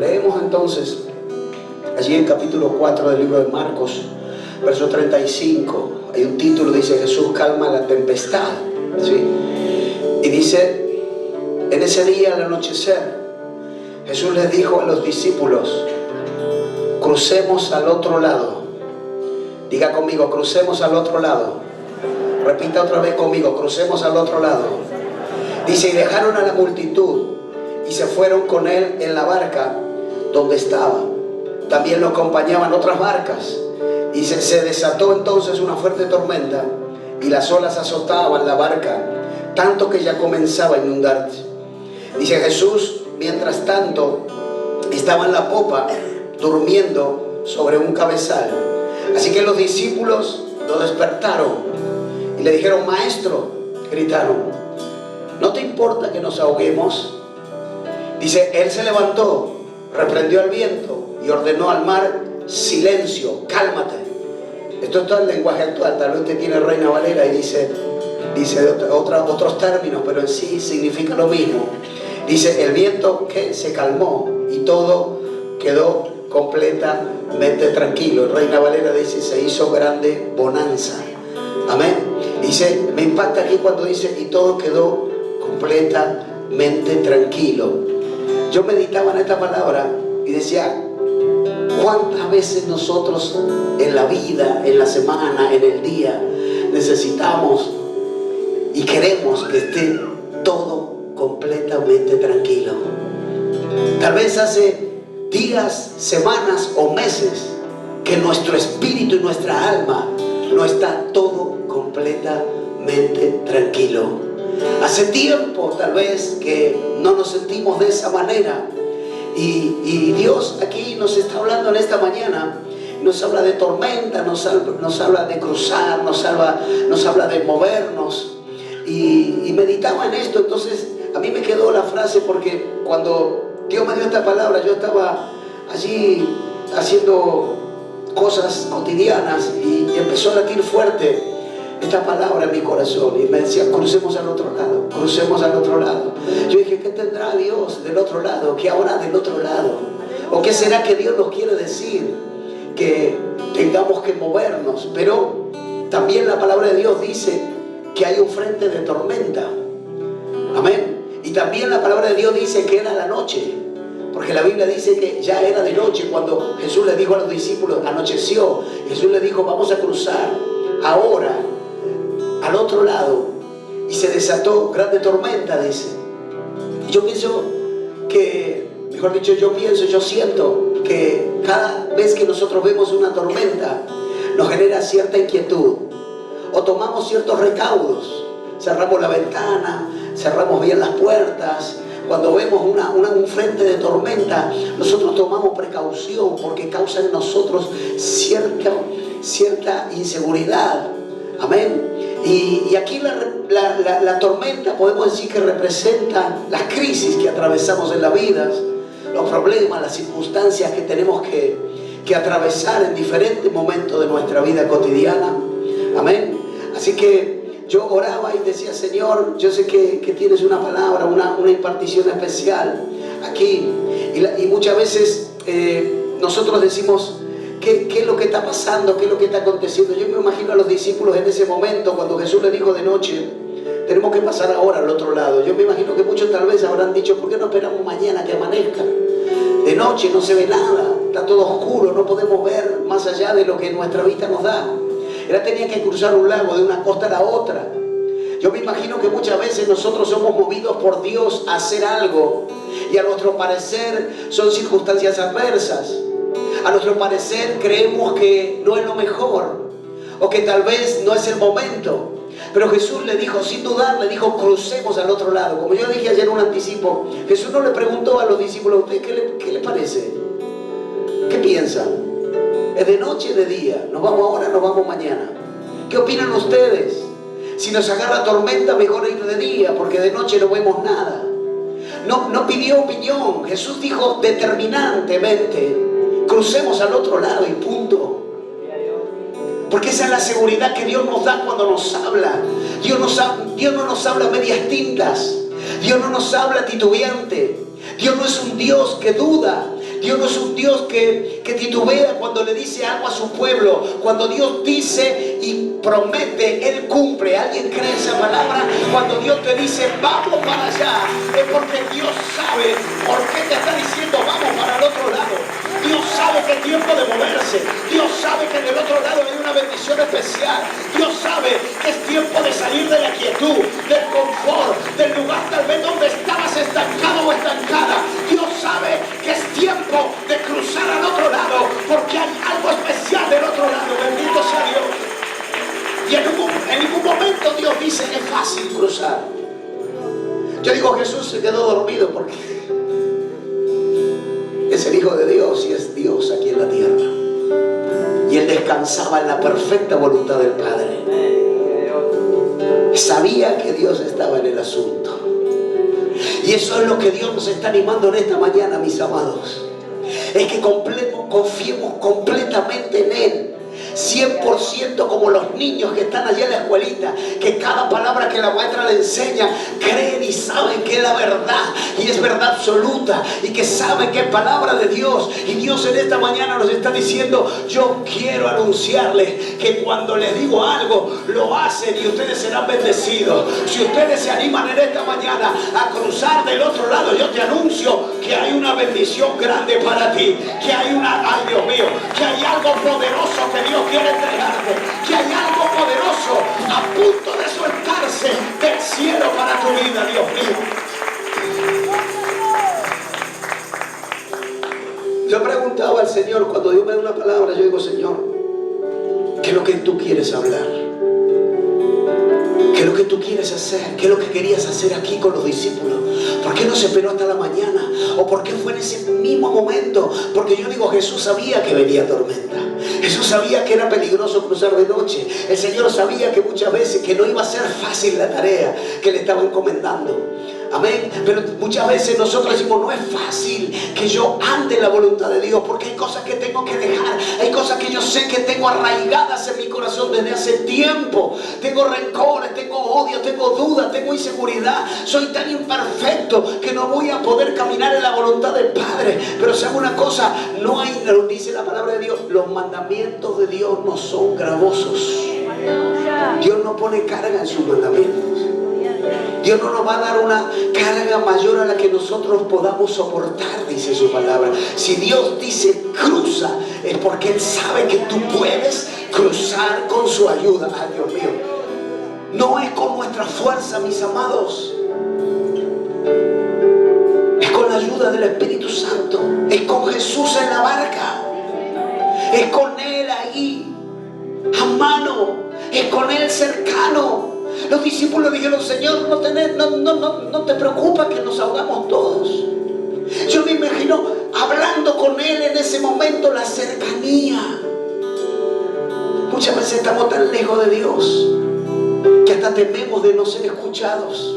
Leemos entonces allí en capítulo 4 del libro de Marcos, verso 35. Hay un título, dice: Jesús calma la tempestad, ¿sí? Y dice: en ese día al anochecer, Jesús les dijo a los discípulos: crucemos al otro lado. Diga conmigo: crucemos al otro lado. Repita otra vez conmigo: crucemos al otro lado. Dice: y dejaron a la multitud y se fueron con él en la barca donde estaba. También lo acompañaban otras barcas. Y se desató entonces una fuerte tormenta, y las olas azotaban la barca, tanto que ya comenzaba a inundarse. Dice: Jesús, mientras tanto, estaba en la popa, durmiendo sobre un cabezal. Así que los discípulos lo despertaron y le dijeron: Maestro, gritaron, ¿no te importa que nos ahoguemos? Dice: él se levantó, reprendió al viento y ordenó al mar: silencio, cálmate. Esto está en lenguaje actual. Tal vez usted tiene Reina Valera y dice otros términos, pero en sí significa lo mismo. Dice: el viento que se calmó y todo quedó completamente tranquilo. Reina Valera dice: se hizo grande bonanza. Amén. Dice, me impacta aquí cuando dice: y todo quedó completamente tranquilo. Yo meditaba en esta palabra y decía: ¿cuántas veces nosotros en la vida, en la semana, en el día, necesitamos y queremos que esté todo completamente tranquilo? Tal vez hace días, semanas o meses que nuestro espíritu y nuestra alma no está todo completamente tranquilo. Hace tiempo tal vez que no nos sentimos de esa manera. Y Dios aquí nos está hablando en esta mañana. Nos habla de tormenta, nos habla de cruzar, nos habla de movernos. Y meditaba en esto. Entonces a mí me quedó la frase, porque cuando Dios me dio esta palabra, yo estaba allí haciendo cosas cotidianas y empezó a latir fuerte esta palabra en mi corazón y me decía: crucemos al otro lado, crucemos al otro lado. Yo dije: ¿qué tendrá Dios del otro lado? ¿Qué habrá del otro lado? ¿O qué será que Dios nos quiere decir? Que tengamos que movernos. Pero también la palabra de Dios dice que hay un frente de tormenta. Amén. Y también la palabra de Dios dice que era la noche, porque la Biblia dice que ya era de noche cuando Jesús le dijo a los discípulos: anocheció. Jesús le dijo: vamos a cruzar ahora al otro lado. Y se desató grande tormenta, dice. Yo pienso que, mejor dicho, yo siento que cada vez que nosotros vemos una tormenta nos genera cierta inquietud, o tomamos ciertos recaudos. Cerramos la ventana, cerramos bien las puertas. Cuando vemos un frente de tormenta, nosotros tomamos precaución porque causa en nosotros cierta inseguridad. Amén. Y aquí la tormenta podemos decir que representa las crisis que atravesamos en la vida, los problemas, las circunstancias que tenemos que atravesar en diferentes momentos de nuestra vida cotidiana. Amén. Así que yo oraba y decía: Señor, yo sé que tienes una palabra, una impartición especial aquí. Y muchas veces nosotros decimos: ¿qué es lo que está pasando? ¿Qué es lo que está aconteciendo? Yo me imagino a los discípulos en ese momento, cuando Jesús les dijo de noche: tenemos que pasar ahora al otro lado. Yo me imagino que muchos tal vez habrán dicho: ¿por qué no esperamos mañana que amanezca? De noche no se ve nada, está todo oscuro, no podemos ver más allá de lo que nuestra vista nos da. Él tenía que cruzar un lago de una costa a la otra. Yo me imagino que muchas veces nosotros somos movidos por Dios a hacer algo y a nuestro parecer son circunstancias adversas. A nuestro parecer creemos que no es lo mejor, o que tal vez no es el momento. Pero Jesús le dijo, sin dudar, le dijo: crucemos al otro lado. Como yo dije ayer en un anticipo, Jesús no le preguntó a los discípulos: ¿ustedes qué les parece? ¿Qué piensan? ¿Es de noche o de día? ¿Nos vamos ahora o nos vamos mañana? ¿Qué opinan ustedes? Si nos agarra tormenta, mejor ir de día, porque de noche no vemos nada. No pidió opinión. Jesús dijo determinantemente: crucemos al otro lado y punto. Porque esa es la seguridad que Dios nos da cuando nos habla. Dios no nos habla a medias tintas. Dios no nos habla titubeante. Dios no es un Dios que duda. Dios no es un Dios que titubea cuando le dice algo a su pueblo. Cuando Dios dice y promete, Él cumple. ¿Alguien cree esa palabra? Cuando Dios te dice vamos para allá, es porque Dios sabe por qué te está diciendo vamos para el otro lado. Dios sabe que es tiempo de moverse. Dios sabe que del otro lado hay una bendición especial. Dios sabe que es tiempo de salir de la quietud, del confort, del lugar tal vez donde estabas estancado o estancada. Dios sabe que es tiempo de cruzar al otro lado, porque hay algo especial del otro lado. Bendito sea Dios. Y en ningún momento Dios dice es fácil cruzar. Yo digo, Jesús se quedó dormido porque es el Hijo de Dios y es Dios aquí en la tierra. Y Él descansaba en la perfecta voluntad del Padre. Sabía que Dios estaba en el asunto. Y eso es lo que Dios nos está animando en esta mañana, mis amados. Es que confiemos completamente en Él. 100% como los niños que están allá en la escuelita, que cada palabra que la maestra le enseña creen y saben que es la verdad y es verdad absoluta, y que saben que es palabra de Dios. Y Dios en esta mañana nos está diciendo, yo quiero anunciarles que cuando les digo algo lo hacen y ustedes serán bendecidos. Si ustedes se animan en esta mañana a cruzar del otro lado, yo te anuncio que hay una bendición grande para ti, que hay ay Dios mío, que hay algo poderoso que Dios quiere entregarte, que hay algo poderoso a punto de soltarse del cielo para tu vida, Dios mío. Yo preguntaba al Señor, cuando Dios me da una palabra, yo digo, Señor, ¿qué es lo que tú quieres hablar? ¿Qué es lo que tú quieres hacer? ¿Qué es lo que querías hacer aquí con los discípulos? ¿Por qué no se esperó hasta la mañana? ¿O por qué fue en ese mismo momento? Porque yo digo, Jesús sabía que venía tormenta. Jesús sabía que era peligroso cruzar de noche. El Señor sabía que muchas veces que no iba a ser fácil la tarea que le estaba encomendando. Amén. Pero muchas veces nosotros decimos, no es fácil que yo ande en la voluntad de Dios, porque hay cosas que tengo que dejar, hay cosas que yo sé que tengo arraigadas en mi corazón desde hace tiempo. Tengo rencores, tengo odio, tengo dudas, tengo inseguridad. Soy tan imperfecto que no voy a poder caminar en la voluntad del Padre. Pero sabe una cosa, no hay, lo dice la palabra de Dios, los mandamientos de Dios no son gravosos. Dios no pone carga en sus mandamientos. Dios no nos va a dar una carga mayor a la que nosotros podamos soportar, dice su palabra. Si Dios dice cruza, es porque Él sabe que tú puedes cruzar con su ayuda. Ay, Dios mío, no es con nuestra fuerza, mis amados, es con la ayuda del Espíritu Santo, es con Jesús en la barca, es con Él ahí a mano, es con Él cercano. Los discípulos dijeron, Señor, no te preocupa que nos ahogamos todos. Yo me imagino hablando con Él en ese momento, la cercanía. Muchas veces estamos tan lejos de Dios que hasta tememos de no ser escuchados.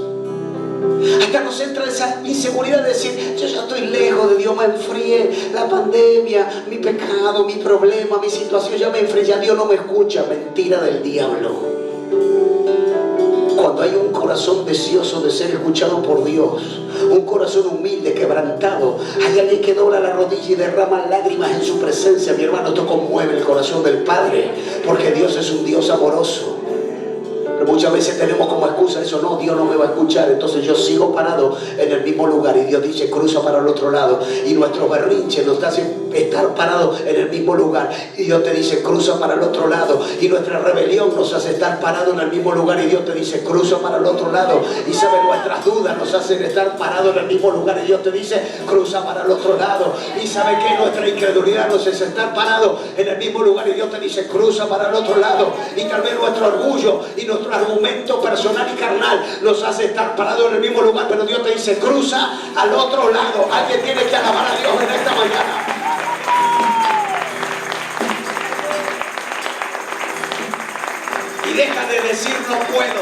Hasta nos entra esa inseguridad de decir, yo ya estoy lejos de Dios, me enfrié, la pandemia, mi pecado, mi problema, mi situación, ya me enfrié, ya Dios no me escucha. Mentira del diablo. Cuando hay un corazón deseoso de ser escuchado por Dios, un corazón humilde, quebrantado, hay alguien que dobla la rodilla y derrama lágrimas en su presencia, mi hermano, esto conmueve el corazón del Padre, porque Dios es un Dios amoroso. Pero muchas veces tenemos como excusa eso, no, Dios no me va a escuchar, entonces yo sigo parado en el mismo lugar y Dios dice cruza para el otro lado, y nuestros berrinches nos hacen estar parados en el mismo lugar y Dios te dice cruza para el otro lado, y nuestra rebelión nos hace estar parados en el mismo lugar y Dios te dice cruza para el otro lado, y sabe, nuestras dudas nos hacen estar parados en el mismo lugar y Dios te dice cruza para el otro lado, y sabe que nuestra incredulidad nos hace estar parados en el mismo lugar y Dios te dice cruza para el otro lado, y tal vez nuestro orgullo y nuestro argumento personal y carnal nos hace estar parados en el mismo lugar, pero Dios te dice cruza al otro lado. Alguien tiene que alabar a Dios en esta mañana. Y deja de decir no puedo.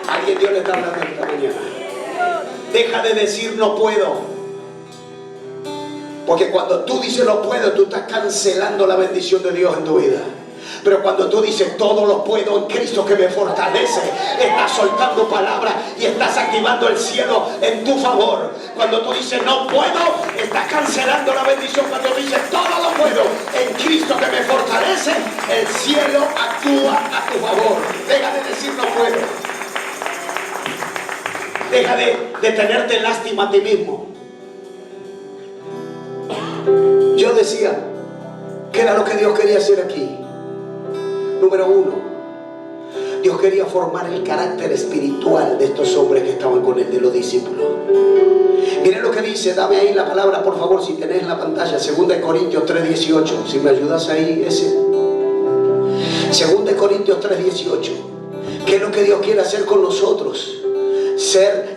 Alguien Dios le está hablando esta mañana. Deja de decir no puedo, porque cuando tú dices no puedo, tú estás cancelando la bendición de Dios en tu vida. Pero cuando tú dices todo lo puedo en Cristo que me fortalece, estás soltando palabras y estás activando el cielo en tu favor. Cuando tú dices no puedo, estás cancelando la bendición. Cuando dices todo lo puedo en Cristo que me fortalece, el cielo actúa a tu favor. Deja de decir no puedo. Deja de tenerte lástima a ti mismo. Yo decía, ¿qué era lo que Dios quería hacer aquí? Número uno, Dios quería formar el carácter espiritual de estos hombres que estaban con él, de los discípulos. Miren lo que dice, dame ahí la palabra, por favor, si tenés en la pantalla, 2 Corintios 3:18. Si me ayudas ahí, ese. 2 Corintios 3:18. ¿Qué es lo que Dios quiere hacer con nosotros?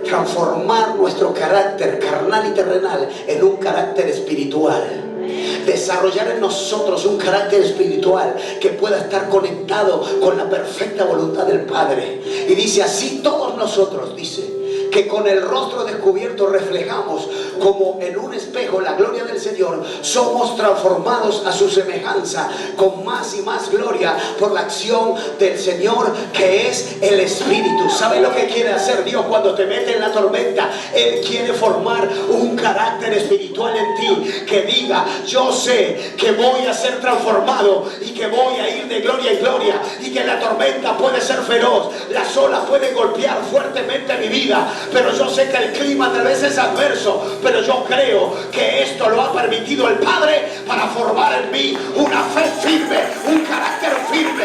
Transformar nuestro carácter carnal y terrenal en un carácter espiritual. Desarrollar en nosotros un carácter espiritual que pueda estar conectado con la perfecta voluntad del Padre. Y dice así, todos nosotros, dice, que con el rostro descubierto reflejamos como en un espejo la gloria del Señor, somos transformados a su semejanza con más y más gloria por la acción del Señor, que es el Espíritu. ¿Sabe lo que quiere hacer Dios cuando te mete en la tormenta? Él quiere formar un carácter espiritual en ti que diga, yo sé que voy a ser transformado y que voy a ir de gloria en gloria, y que la tormenta puede ser feroz, las olas pueden golpear fuertemente mi vida, pero yo sé que el clima tal vez es adverso, pero yo creo que esto lo ha permitido el Padre para formar en mí una fe firme, un carácter firme,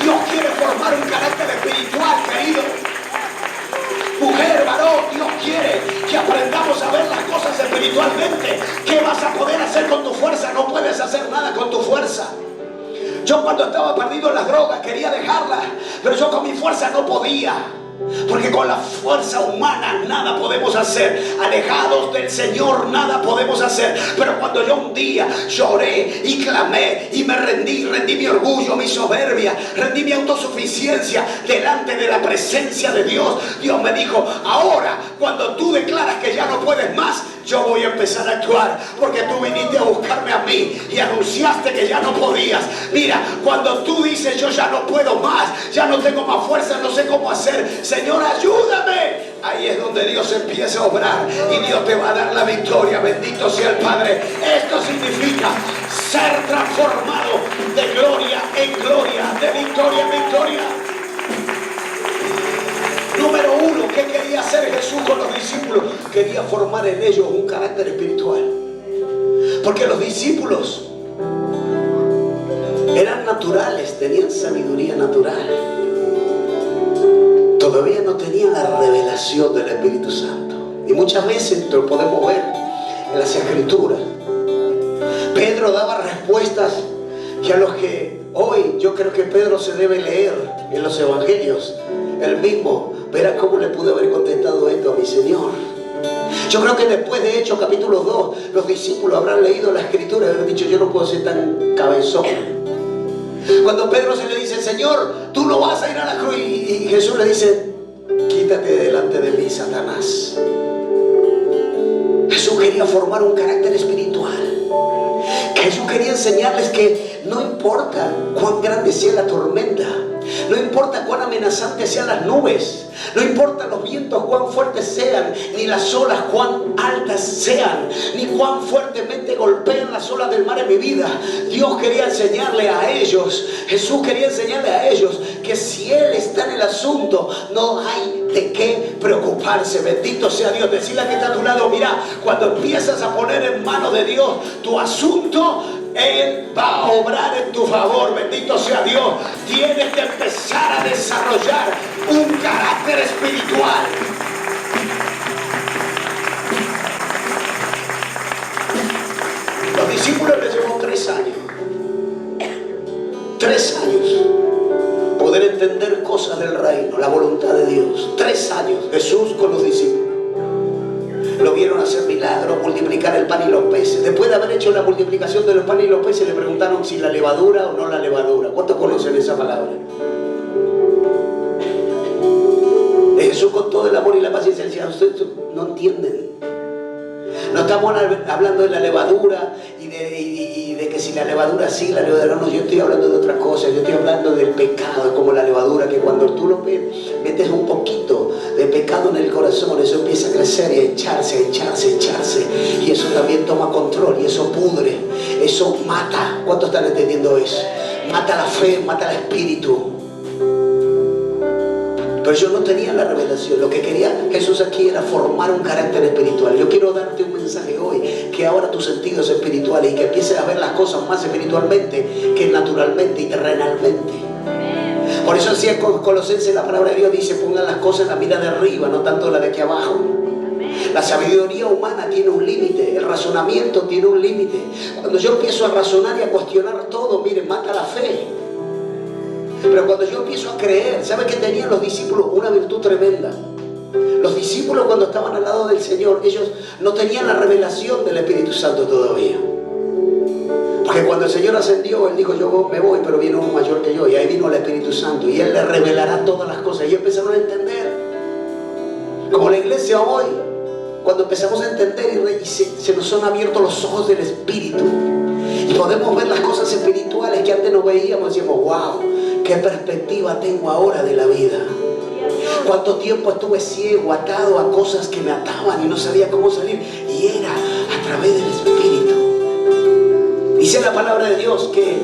Dios quiere formar un carácter espiritual, querido. Mujer, varón, Dios quiere que aprendamos a ver las cosas espiritualmente. ¿Qué vas a poder hacer con tu fuerza? No puedes hacer nada con tu fuerza. Yo cuando estaba perdido en las drogas quería dejarlas, pero yo con mi fuerza no podía. Porque con la fuerza humana nada podemos hacer. Alejados del Señor nada podemos hacer. Pero cuando yo un día lloré y clamé y me rendí mi orgullo, mi soberbia, rendí mi autosuficiencia delante de la presencia de Dios, Dios me dijo, ahora cuando tú declaras que ya no puedes más, yo voy a empezar a actuar, porque tú viniste a buscarme a mí y anunciaste que ya no podías. Mira, cuando tú dices yo ya no puedo más, ya no tengo más fuerza, no sé cómo hacer, Señor, ayúdame. Ahí es donde Dios empieza a obrar y Dios te va a dar la victoria. Bendito sea el Padre. Esto significa ser transformado de gloria en gloria, de victoria en victoria. Número uno, ¿qué quería hacer Jesús con los discípulos? Quería formar en ellos un carácter espiritual. Porque los discípulos eran naturales, tenían sabiduría natural. Todavía no tenían la revelación del Espíritu Santo. Y muchas veces lo podemos ver en las Escrituras. Pedro daba respuestas que a los que hoy yo creo que Pedro se debe leer en los Evangelios. Él mismo verá cómo le pude haber contestado esto a mi Señor. Yo creo que después de Hechos capítulo 2, los discípulos habrán leído la Escritura y habrán dicho, yo no puedo ser tan cabezón. Cuando Pedro se le dice, Señor, tú no vas a ir a la cruz, y Jesús le dice, quítate delante de mí, Satanás. Jesús quería formar un carácter espiritual. Jesús quería enseñarles que no importa cuán grande sea la tormenta, no importa cuán amenazantes sean las nubes, no importa los vientos cuán fuertes sean, ni las olas cuán altas sean, ni cuán fuertemente golpean las olas del mar en mi vida. Dios quería enseñarle a ellos, Jesús quería enseñarle a ellos que si Él está en el asunto, no hay de qué preocuparse. Bendito sea Dios. Decirle a que está a tu lado, mira, cuando empiezas a poner en manos de Dios tu asunto, Él va a obrar en tu favor. Bendito sea Dios. Tienes que empezar a desarrollar un carácter espiritual. Los discípulos les llevó 3 años. 3 años. Poder entender cosas del reino, la voluntad de Dios. 3 años. Jesús con los discípulos. Lo vieron hacer milagros, multiplicar el pan y los peces. Después de haber hecho la multiplicación de los panes y los peces, le preguntaron si la levadura o no la levadura. ¿Cuántos conocen esa palabra? Jesús con todo el amor y la paciencia decía, ustedes no entienden. No No estamos hablando de la levadura y de que si la levadura sí, la levadura no. Yo estoy hablando de otra cosa. Yo estoy hablando del pecado. Es como la levadura, que cuando tú lo metes un poquito de pecado en el corazón, eso empieza a crecer y a echarse. Y eso también toma control y eso pudre. Eso mata. ¿Cuántos están entendiendo eso? Mata la fe, mata el espíritu. Pero yo no tenía la revelación. Lo que quería Jesús aquí era formar un carácter espiritual. Yo quiero darte un mensaje hoy, que ahora tus sentidos espirituales y que empieces a ver las cosas más espiritualmente que naturalmente y terrenalmente. Por eso así en Colosenses la palabra de Dios dice: pongan las cosas en la mira de arriba, no tanto la de aquí abajo. La sabiduría humana tiene un límite, el razonamiento tiene un límite. Cuando yo empiezo a razonar y a cuestionar todo, miren, mata la fe. Pero cuando yo empiezo a creer, ¿sabe qué tenían los discípulos? Una virtud tremenda. Los discípulos, cuando estaban al lado del Señor, ellos no tenían la revelación del Espíritu Santo todavía. Porque cuando el Señor ascendió, Él dijo: yo me voy, pero viene uno mayor que yo. Y ahí vino el Espíritu Santo y Él les revelará todas las cosas. Y empezaron a entender. Como la iglesia hoy, cuando empezamos a entender y se nos son abiertos los ojos del Espíritu y podemos ver las cosas espirituales que antes no veíamos, decimos: wow, qué perspectiva tengo ahora de la vida. Cuánto tiempo estuve ciego, atado a cosas que me ataban y no sabía cómo salir, y era a través del Espíritu. Dice la palabra de Dios que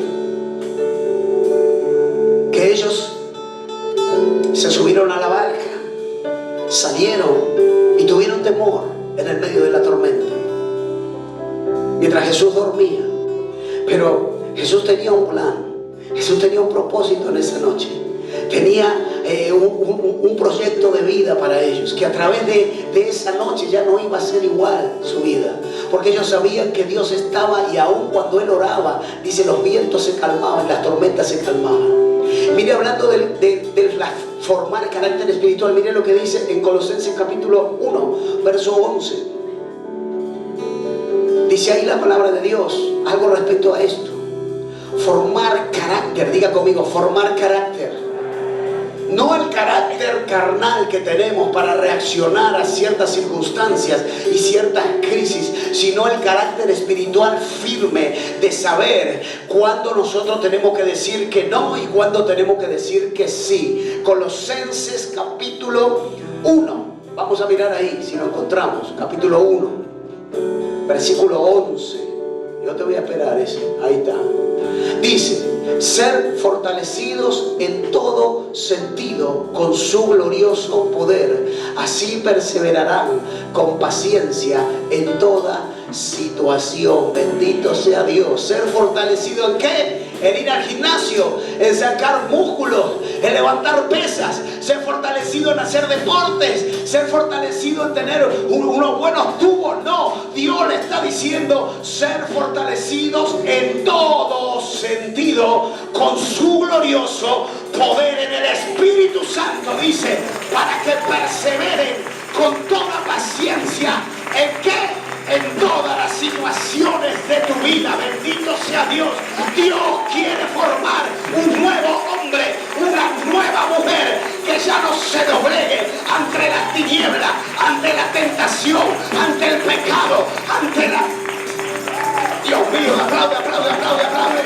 ellos se subieron a la barca, salieron y tuvieron temor en el medio de la tormenta, mientras Jesús dormía. Pero Jesús tenía un plan, Jesús tenía un propósito en esa noche. Tenía un proyecto de vida para ellos, que a través de esa noche ya no iba a ser igual su vida, porque ellos sabían que Dios estaba, y aun cuando Él oraba, dice, los vientos se calmaban, las tormentas se calmaban. Mire, hablando de formar carácter espiritual, mire lo que dice en Colosenses capítulo 1, verso 11. Dice ahí la palabra de Dios algo respecto a esto. Formar carácter, diga conmigo, formar carácter. No el carácter carnal que tenemos para reaccionar a ciertas circunstancias y ciertas crisis, sino el carácter espiritual firme de saber cuándo nosotros tenemos que decir que no y cuándo tenemos que decir que sí. Colosenses capítulo 1. Vamos a mirar ahí si lo encontramos. Capítulo 1, versículo 11. Yo te voy a esperar ese. Ahí está. Dice: ser fortalecidos en todo sentido con su glorioso poder, así perseverarán con paciencia en toda situación. Bendito sea Dios. Ser fortalecido ¿en qué? En ir al gimnasio, en sacar músculos, en levantar pesas. Ser fortalecido en hacer deportes, ser fortalecido en tener unos buenos tubos. No, Dios le está diciendo: ser fortalecidos en todo sentido con su glorioso poder en el Espíritu Santo. Dice: para que perseveren con toda paciencia. ¿En qué? En todas las situaciones de tu vida. Bendito sea Dios. Dios quiere formar un nuevo hombre, una nueva mujer, que ya no se doblegue ante la tiniebla, ante la tentación, ante el pecado, ante la... Dios mío, aplaude, aplaude, aplaude, aplaude.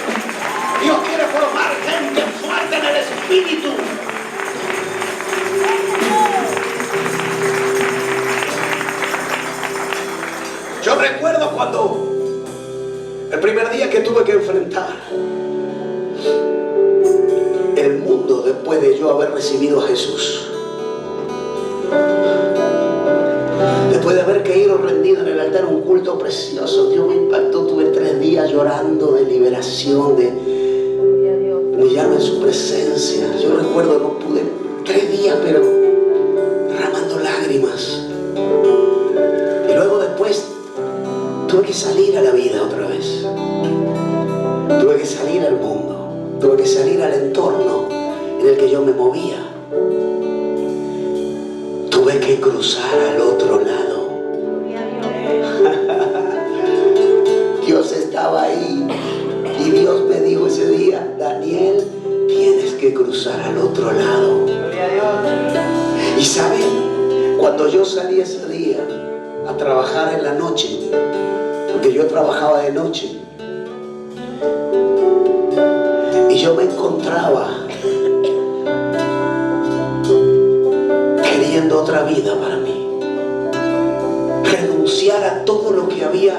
Dios quiere formar gente fuerte en el Espíritu. Yo recuerdo cuando el primer día que tuve que enfrentar el mundo después de yo haber recibido a Jesús, después de haber caído rendido en el altar, un culto precioso, Dios me impactó. Tuve 3 días llorando de liberación, de humillarme en su presencia. Yo recuerdo, no pude, 3 días, pero derramando lágrimas. Y luego después tuve que salir a la vida otra vez. Tuve que salir al mundo. Tuve que salir al entorno en el que yo me movía. Tuve que cruzar al otro lado. Dios estaba ahí. Y Dios me dijo ese día: Daniel, tienes que cruzar al otro lado. Y saben, cuando yo salí ese día a trabajar en la noche, porque yo trabajaba de noche, y yo me encontraba queriendo otra vida para mí, renunciar a todo lo que había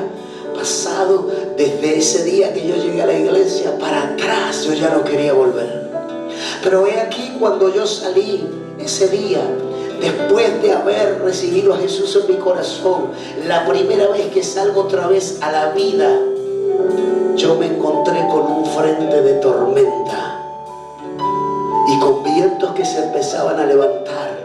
pasado desde ese día que yo llegué a la iglesia para atrás. Yo ya no quería volver. Pero he aquí, cuando yo salí ese día, después de haber recibido a Jesús en mi corazón, la primera vez que salgo otra vez a la vida, yo me encontré con un frente de tormenta y con vientos que se empezaban a levantar,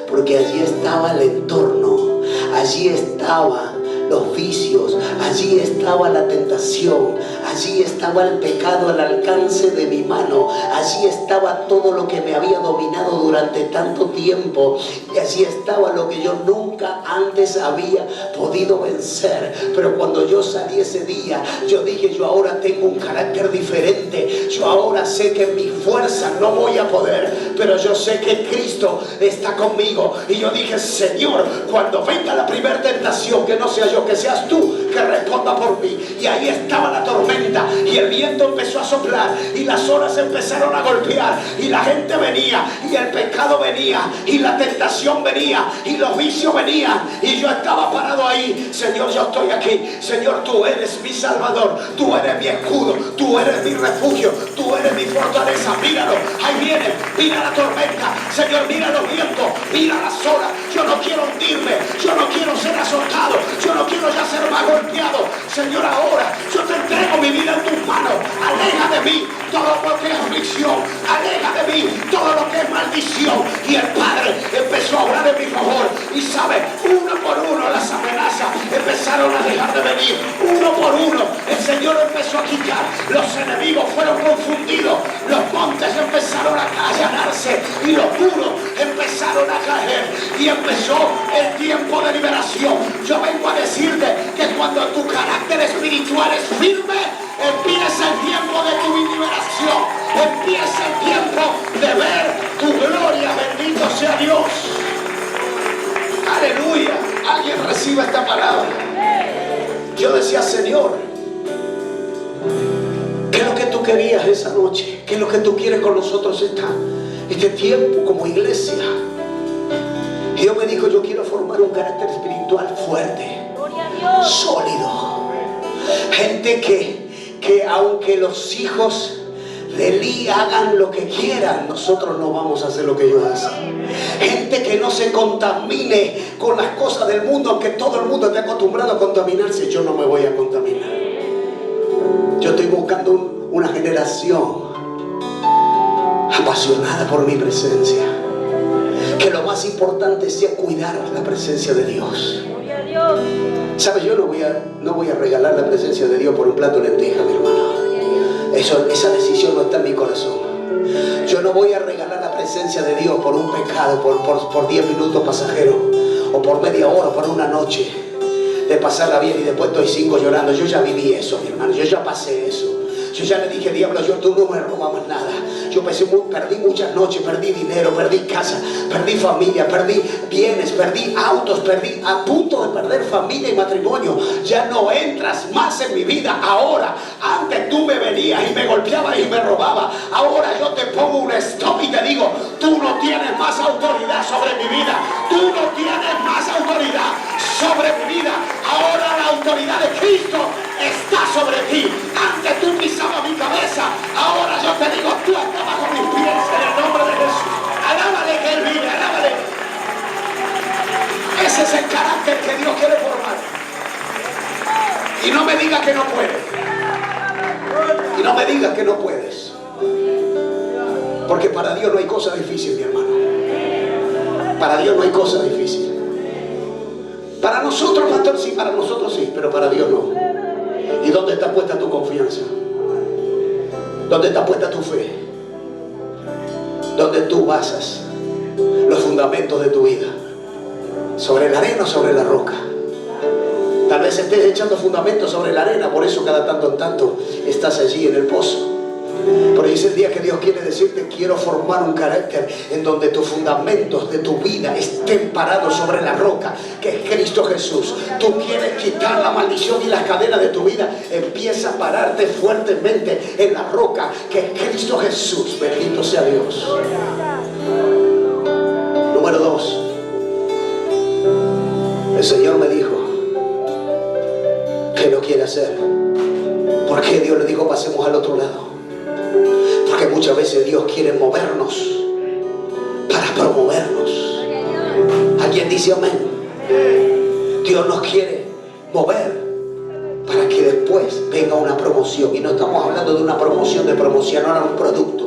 porque allí estaba el entorno, allí estaban los vicios, allí estaba la tentación, allí estaba el pecado al alcance de mi mano, allí estaba todo lo que me había dominado durante tanto tiempo, y allí estaba lo que yo nunca antes había podido vencer. Pero cuando yo salí ese día, yo dije: yo ahora tengo un carácter diferente, yo ahora sé que en mi fuerza no voy a poder, pero yo sé que Cristo está conmigo. Y yo dije: Señor, cuando venga la primera tentación, que no sea yo, que seas tú que responda por mí. Y ahí estaba la tormenta, y el viento empezó a soplar, y las olas empezaron a golpear, y la gente venía, y el pecado venía, y la tentación venía, y los vicios venían, y yo estaba parado ahí. Señor, yo estoy aquí. Señor, tú eres mi Salvador, tú eres mi escudo, tú eres mi refugio, tú eres mi fortaleza. Míralo, ahí viene, mira la tormenta. Señor, mira los vientos, mira las olas. Yo no quiero hundirme, yo no quiero ser azotado, yo no quiero ya ser más golpeado. Señor, ahora yo te entrego mi vida en tus manos. Aleja de mí todo lo que es aflicción, aleja de mí todo lo que es maldición. Y el Padre empezó a obrar en mi favor, y sabe, uno por uno las amenazas empezaron a dejar de venir, uno por uno el Señor empezó a quitar, los enemigos fueron confundidos, los montes empezaron a allanarse, y los muros empezaron a caer, y empezó el tiempo de liberación. Yo vengo a decirte que cuando tu carácter espiritual es firme, empieza el tiempo de tu liberación, empieza el tiempo de ver tu gloria. Bendito sea Dios. Aleluya. Alguien reciba esta palabra. Yo decía: Señor, ¿qué es lo que tú querías esa noche? ¿Qué es lo que tú quieres con nosotros este tiempo como iglesia? Y Dios me dijo: yo quiero formar un carácter espiritual fuerte, sólido. Gente que aunque los hijos de Eli hagan lo que quieran, nosotros no vamos a hacer lo que ellos hacen. Gente que no se contamine con las cosas del mundo, aunque todo el mundo esté acostumbrado a contaminarse. Yo no me voy a contaminar. Yo estoy buscando una generación apasionada por mi presencia, que lo más importante sea cuidar la presencia de Dios. ¿Sabes? Yo no voy a regalar la presencia de Dios por un plato de lentejas, mi hermano. Esa decisión no está en mi corazón. Yo no voy a regalar la presencia de Dios por un pecado, por 10 minutos pasajeros, o por media hora, por una noche de pasarla bien y después estoy 5 llorando. Yo ya viví eso, mi hermano. Yo ya pasé eso. Yo ya le dije: diablo, tú no me robas nada. Yo perdí muchas noches, perdí dinero, perdí casa, perdí familia, perdí bienes, perdí autos, perdí a punto de perder familia y matrimonio. Ya no entras más en mi vida. Ahora, antes tú me venías y me golpeabas y me robabas. Ahora yo te pongo un stop y te digo: tú no tienes más autoridad sobre mi vida. Tú no tienes más autoridad sobre mi vida. Ahora la autoridad de Cristo está sobre ti. Antes tú pisabas mi cabeza, ahora yo te digo: tú estás bajo mis pies, en el nombre de Jesús. Alábale que Él vive, alábale. Ese es el carácter que Dios quiere formar. Y no me digas que no puedes. Y no me digas que no puedes. Porque para Dios no hay cosa difícil, mi hermano. Para Dios no hay cosa difícil. Para nosotros, pastor, sí, para nosotros sí, pero para Dios no. ¿Y dónde está puesta tu confianza? ¿Dónde está puesta tu fe? ¿Dónde tú basas los fundamentos de tu vida? ¿Sobre la arena o sobre la roca? Tal vez estés echando fundamentos sobre la arena, por eso cada tanto en tanto estás allí en el pozo. Pero es el día que Dios quiere decirte: quiero formar un carácter en donde tus fundamentos de tu vida estén parados sobre la roca, que es Cristo Jesús. Tú quieres quitar la maldición y las cadenas de tu vida. Empieza a pararte fuertemente en la roca, que es Cristo Jesús. Bendito sea Dios. Número 2. El Señor me dijo que lo quiere hacer. ¿Por qué Dios le dijo pasemos al otro lado? Porque muchas veces Dios quiere movernos para promovernos. ¿Alguien dice amén? Dios nos quiere mover para que después venga una promoción. Y no estamos hablando de una promoción de promocionar un producto.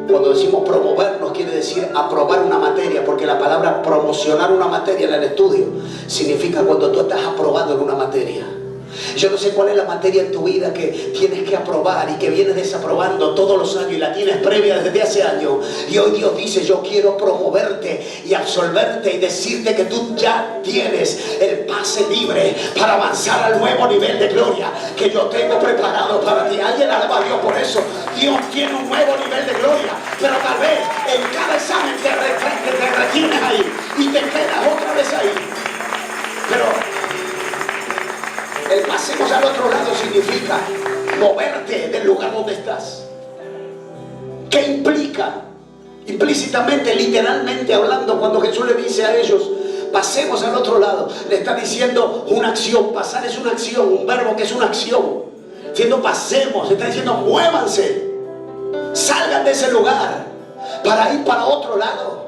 Cuando decimos promovernos quiere decir aprobar una materia, porque la palabra promocionar una materia en el estudio significa cuando tú estás aprobado en una materia. Yo no sé cuál es la materia en tu vida que tienes que aprobar y que vienes desaprobando todos los años y la tienes previa desde hace años. Y hoy Dios dice: yo quiero promoverte y absolverte y decirte que tú ya tienes el pase libre para avanzar al nuevo nivel de gloria que yo tengo preparado para ti. Alguien alaba a Dios por eso. Dios tiene un nuevo nivel de gloria, pero tal vez en cada examen te retienes ahí y te quedas otra vez ahí. Pero el pasemos al otro lado significa moverte del lugar donde estás. ¿Qué implica? Implícitamente, literalmente hablando, cuando Jesús le dice a ellos pasemos al otro lado, le está diciendo una acción. Pasar es una acción, un verbo que es una acción. Diciendo pasemos, está diciendo muévanse, salgan de ese lugar para ir para otro lado.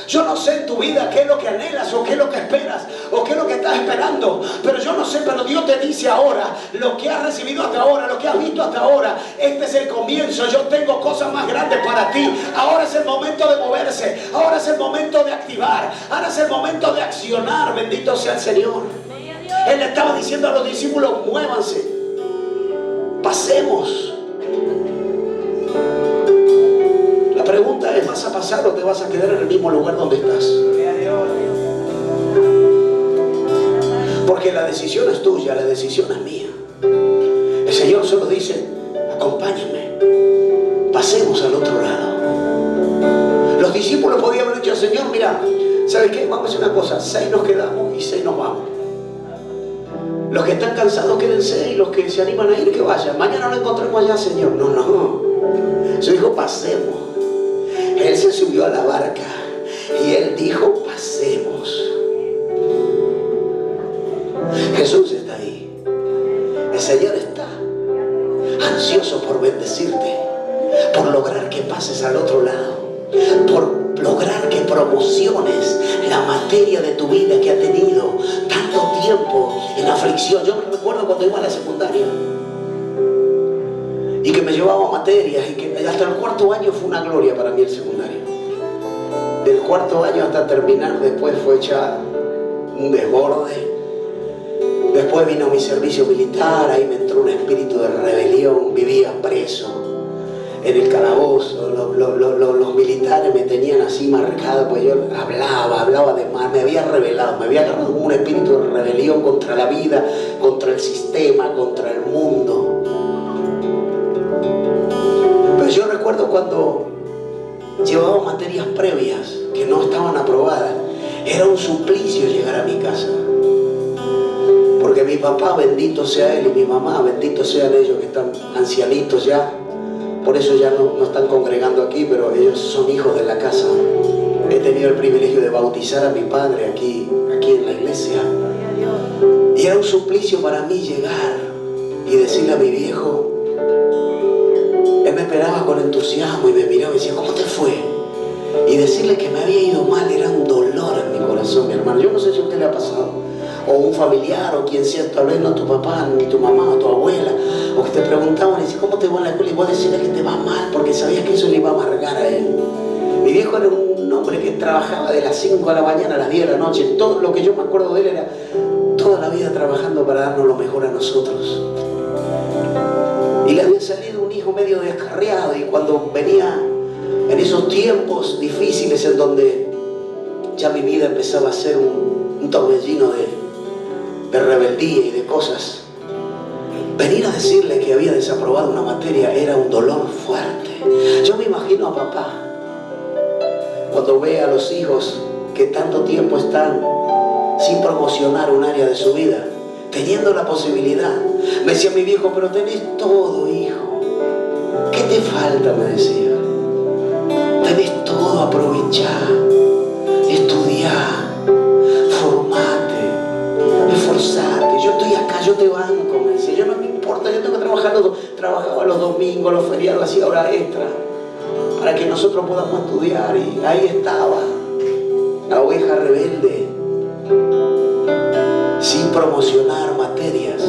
Yo no sé en tu vida qué es lo que anhelas o qué es lo que esperas o qué es lo que estás esperando, pero yo no sé, pero Dios te dice ahora lo que has recibido hasta ahora, lo que has visto hasta ahora. Este es el comienzo. Yo tengo cosas más grandes para ti. Ahora es el momento de moverse, ahora es el momento de activar, ahora es el momento de accionar. Bendito sea el Señor. Él le estaba diciendo a los discípulos: muévanse, pasemos. La pregunta es: ¿vas a pasar o te vas a quedar en el mismo lugar donde estás? Porque la decisión es tuya, la decisión es mía. El Señor solo dice: acompáñame, pasemos al otro lado. Los discípulos podían haber dicho: Señor, mira, ¿sabes qué? Vamos a hacer una cosa, 6 nos quedamos y 6 nos vamos. Los que están cansados quédense y los que se animan a ir que vayan. Mañana nos encontremos allá, Señor. No. Su dijo: pasemos. Él se subió a la barca y Él dijo: pasemos. Jesús está ahí. El Señor está ansioso por bendecirte, por lograr que pases al otro lado, por lograr que promociones la materia de tu vida que ha tenido tanto tiempo en aflicción. Yo me recuerdo cuando iba a la secundaria y que me llevaba materias, y que hasta el 4.º año fue una gloria para mí el secundario. Del 4.º año hasta terminar después fue ya un desborde. Después vino mi servicio militar, ahí me entró un espíritu de rebelión, vivía preso en el calabozo. Los militares me tenían así marcado, pues yo hablaba de más, me había rebelado, me había agarrado un espíritu de rebelión contra la vida, contra el sistema, contra el mundo. Pero yo recuerdo cuando llevaba materias previas que no estaban aprobadas, era un suplicio llegar a mi casa. Porque mi papá, bendito sea él, y mi mamá, bendito sean ellos que están ancianitos ya, por eso ya no están congregando aquí, pero ellos son hijos de la casa. He tenido el privilegio de bautizar a mi padre aquí en la iglesia. Y era un suplicio para mí llegar y decirle a mi viejo. Él me esperaba con entusiasmo y me miraba y decía: ¿cómo te fue? Y decirle que me había ido mal era un dolor en mi corazón, mi hermano. Yo no sé si a usted le ha pasado, o un familiar, o quien sea, tal vez no tu papá, ni tu mamá, o tu abuela, o que te preguntaban y decían: ¿cómo te va en la escuela? Y vos decirle que te va mal, porque sabías que eso le iba a amargar a él. Mi viejo era un hombre que trabajaba de las 5 de la mañana a las 10 de la noche. Todo lo que yo me acuerdo de él era toda la vida trabajando para darnos lo mejor a nosotros. Y le había salido un hijo medio descarriado, y cuando venía en esos tiempos difíciles en donde ya mi vida empezaba a ser un torbellino de rebeldía y de cosas, venir a decirle que había desaprobado una materia era un dolor fuerte. Yo me imagino a papá cuando ve a los hijos que tanto tiempo están sin promocionar un área de su vida, teniendo la posibilidad. Me decía mi viejo, pero tenés todo, hijo. ¿Qué te falta? Me decía. Tenés todo, aprovechá, estudiá, formate, esforzate. Yo estoy acá, yo te banco, me decía. Yo no me importa, yo tengo que trabajar trabajaba los domingos, los feriados, hacía hora extra para que nosotros podamos estudiar. Y ahí estaba la oveja rebelde, sin promocionar materias.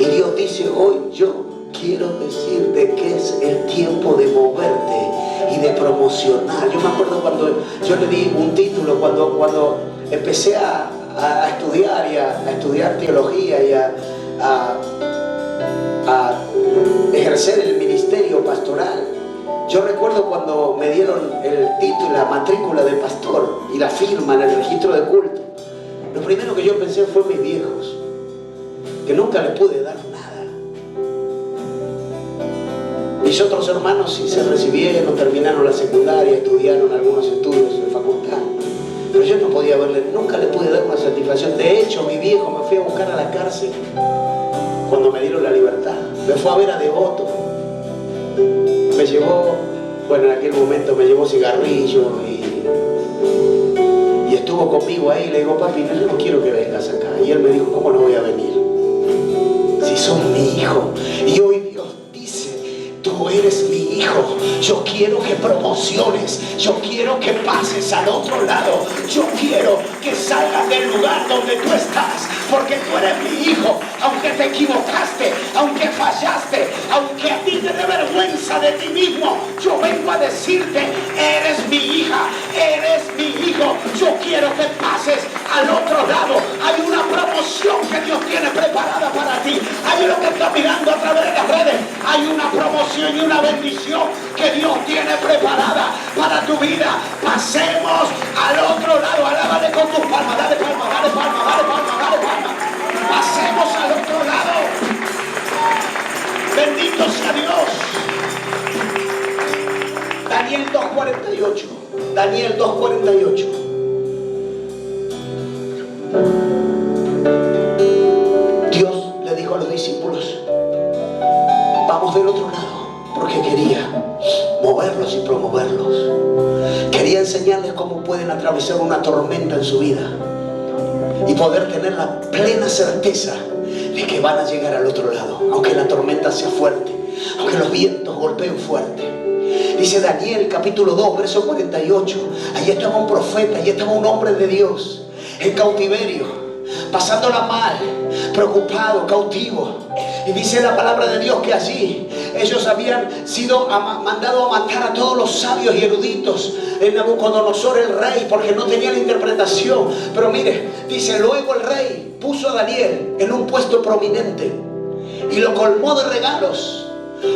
Y Dios dice hoy, yo quiero decirte que es el tiempo de moverte y de promocionar. Yo me acuerdo cuando yo le di un título, cuando empecé a estudiar y a estudiar teología y a ejercer el ministerio pastoral. Yo recuerdo cuando me dieron el título, la matrícula de pastor y la firma en el registro de culto. Lo primero que yo pensé fue en mis viejos, que nunca les pude dar nada. Mis otros hermanos sí se recibieron, terminaron la secundaria, estudiaron algunos estudios de facultad. Pero yo no podía verle, nunca le pude dar una satisfacción. De hecho, mi viejo me fui a buscar a la cárcel cuando me dieron la libertad. Me fue a ver a Devoto. Me llevó, bueno, en aquel momento me llevó cigarrillos y estuvo conmigo ahí. Le digo, papi, yo no quiero que vengas acá. Y él me dijo, ¿cómo no voy a venir? Si sos mi hijo. Y hoy Dios dice, tú eres mi hijo. Yo quiero que promociones. Yo quiero que pases al otro lado. Yo quiero que salgas del lugar donde tú estás. Porque tú eres mi hijo. Aunque te equivocaste, aunque fallaste, aunque a ti te dé vergüenza de ti mismo, yo vengo a decirte, eres mi hija, eres mi hijo. Yo quiero que pases al otro lado. Hay una promoción que Dios tiene preparada para ti. Hay lo que está mirando a través de las redes. Hay una promoción y una bendición que Dios tiene preparada para tu vida. Pasemos al otro lado. Alábale con tus palmas. Dale palmas, dale palmas, dale palmas, dale palmas. Pasemos al otro lado. Bendito sea Dios. Daniel 2:48. Daniel 2:48. Dios le dijo a los discípulos, vamos del otro lado, porque quería moverlos y promoverlos. Quería enseñarles cómo pueden atravesar una tormenta en su vida y poder tener la plena certeza de que van a llegar al otro lado, aunque la tormenta sea fuerte, aunque los vientos golpeen fuerte. Dice Daniel capítulo 2 verso 48. Allí estaba un profeta, allí estaba un hombre de Dios en cautiverio, pasándola mal, preocupado, cautivo. Y dice la palabra de Dios que allí ellos habían sido mandados a matar a todos los sabios y eruditos en Nabucodonosor el rey, porque no tenían interpretación. Pero mire, dice, luego el rey puso a Daniel en un puesto prominente y lo colmó de regalos.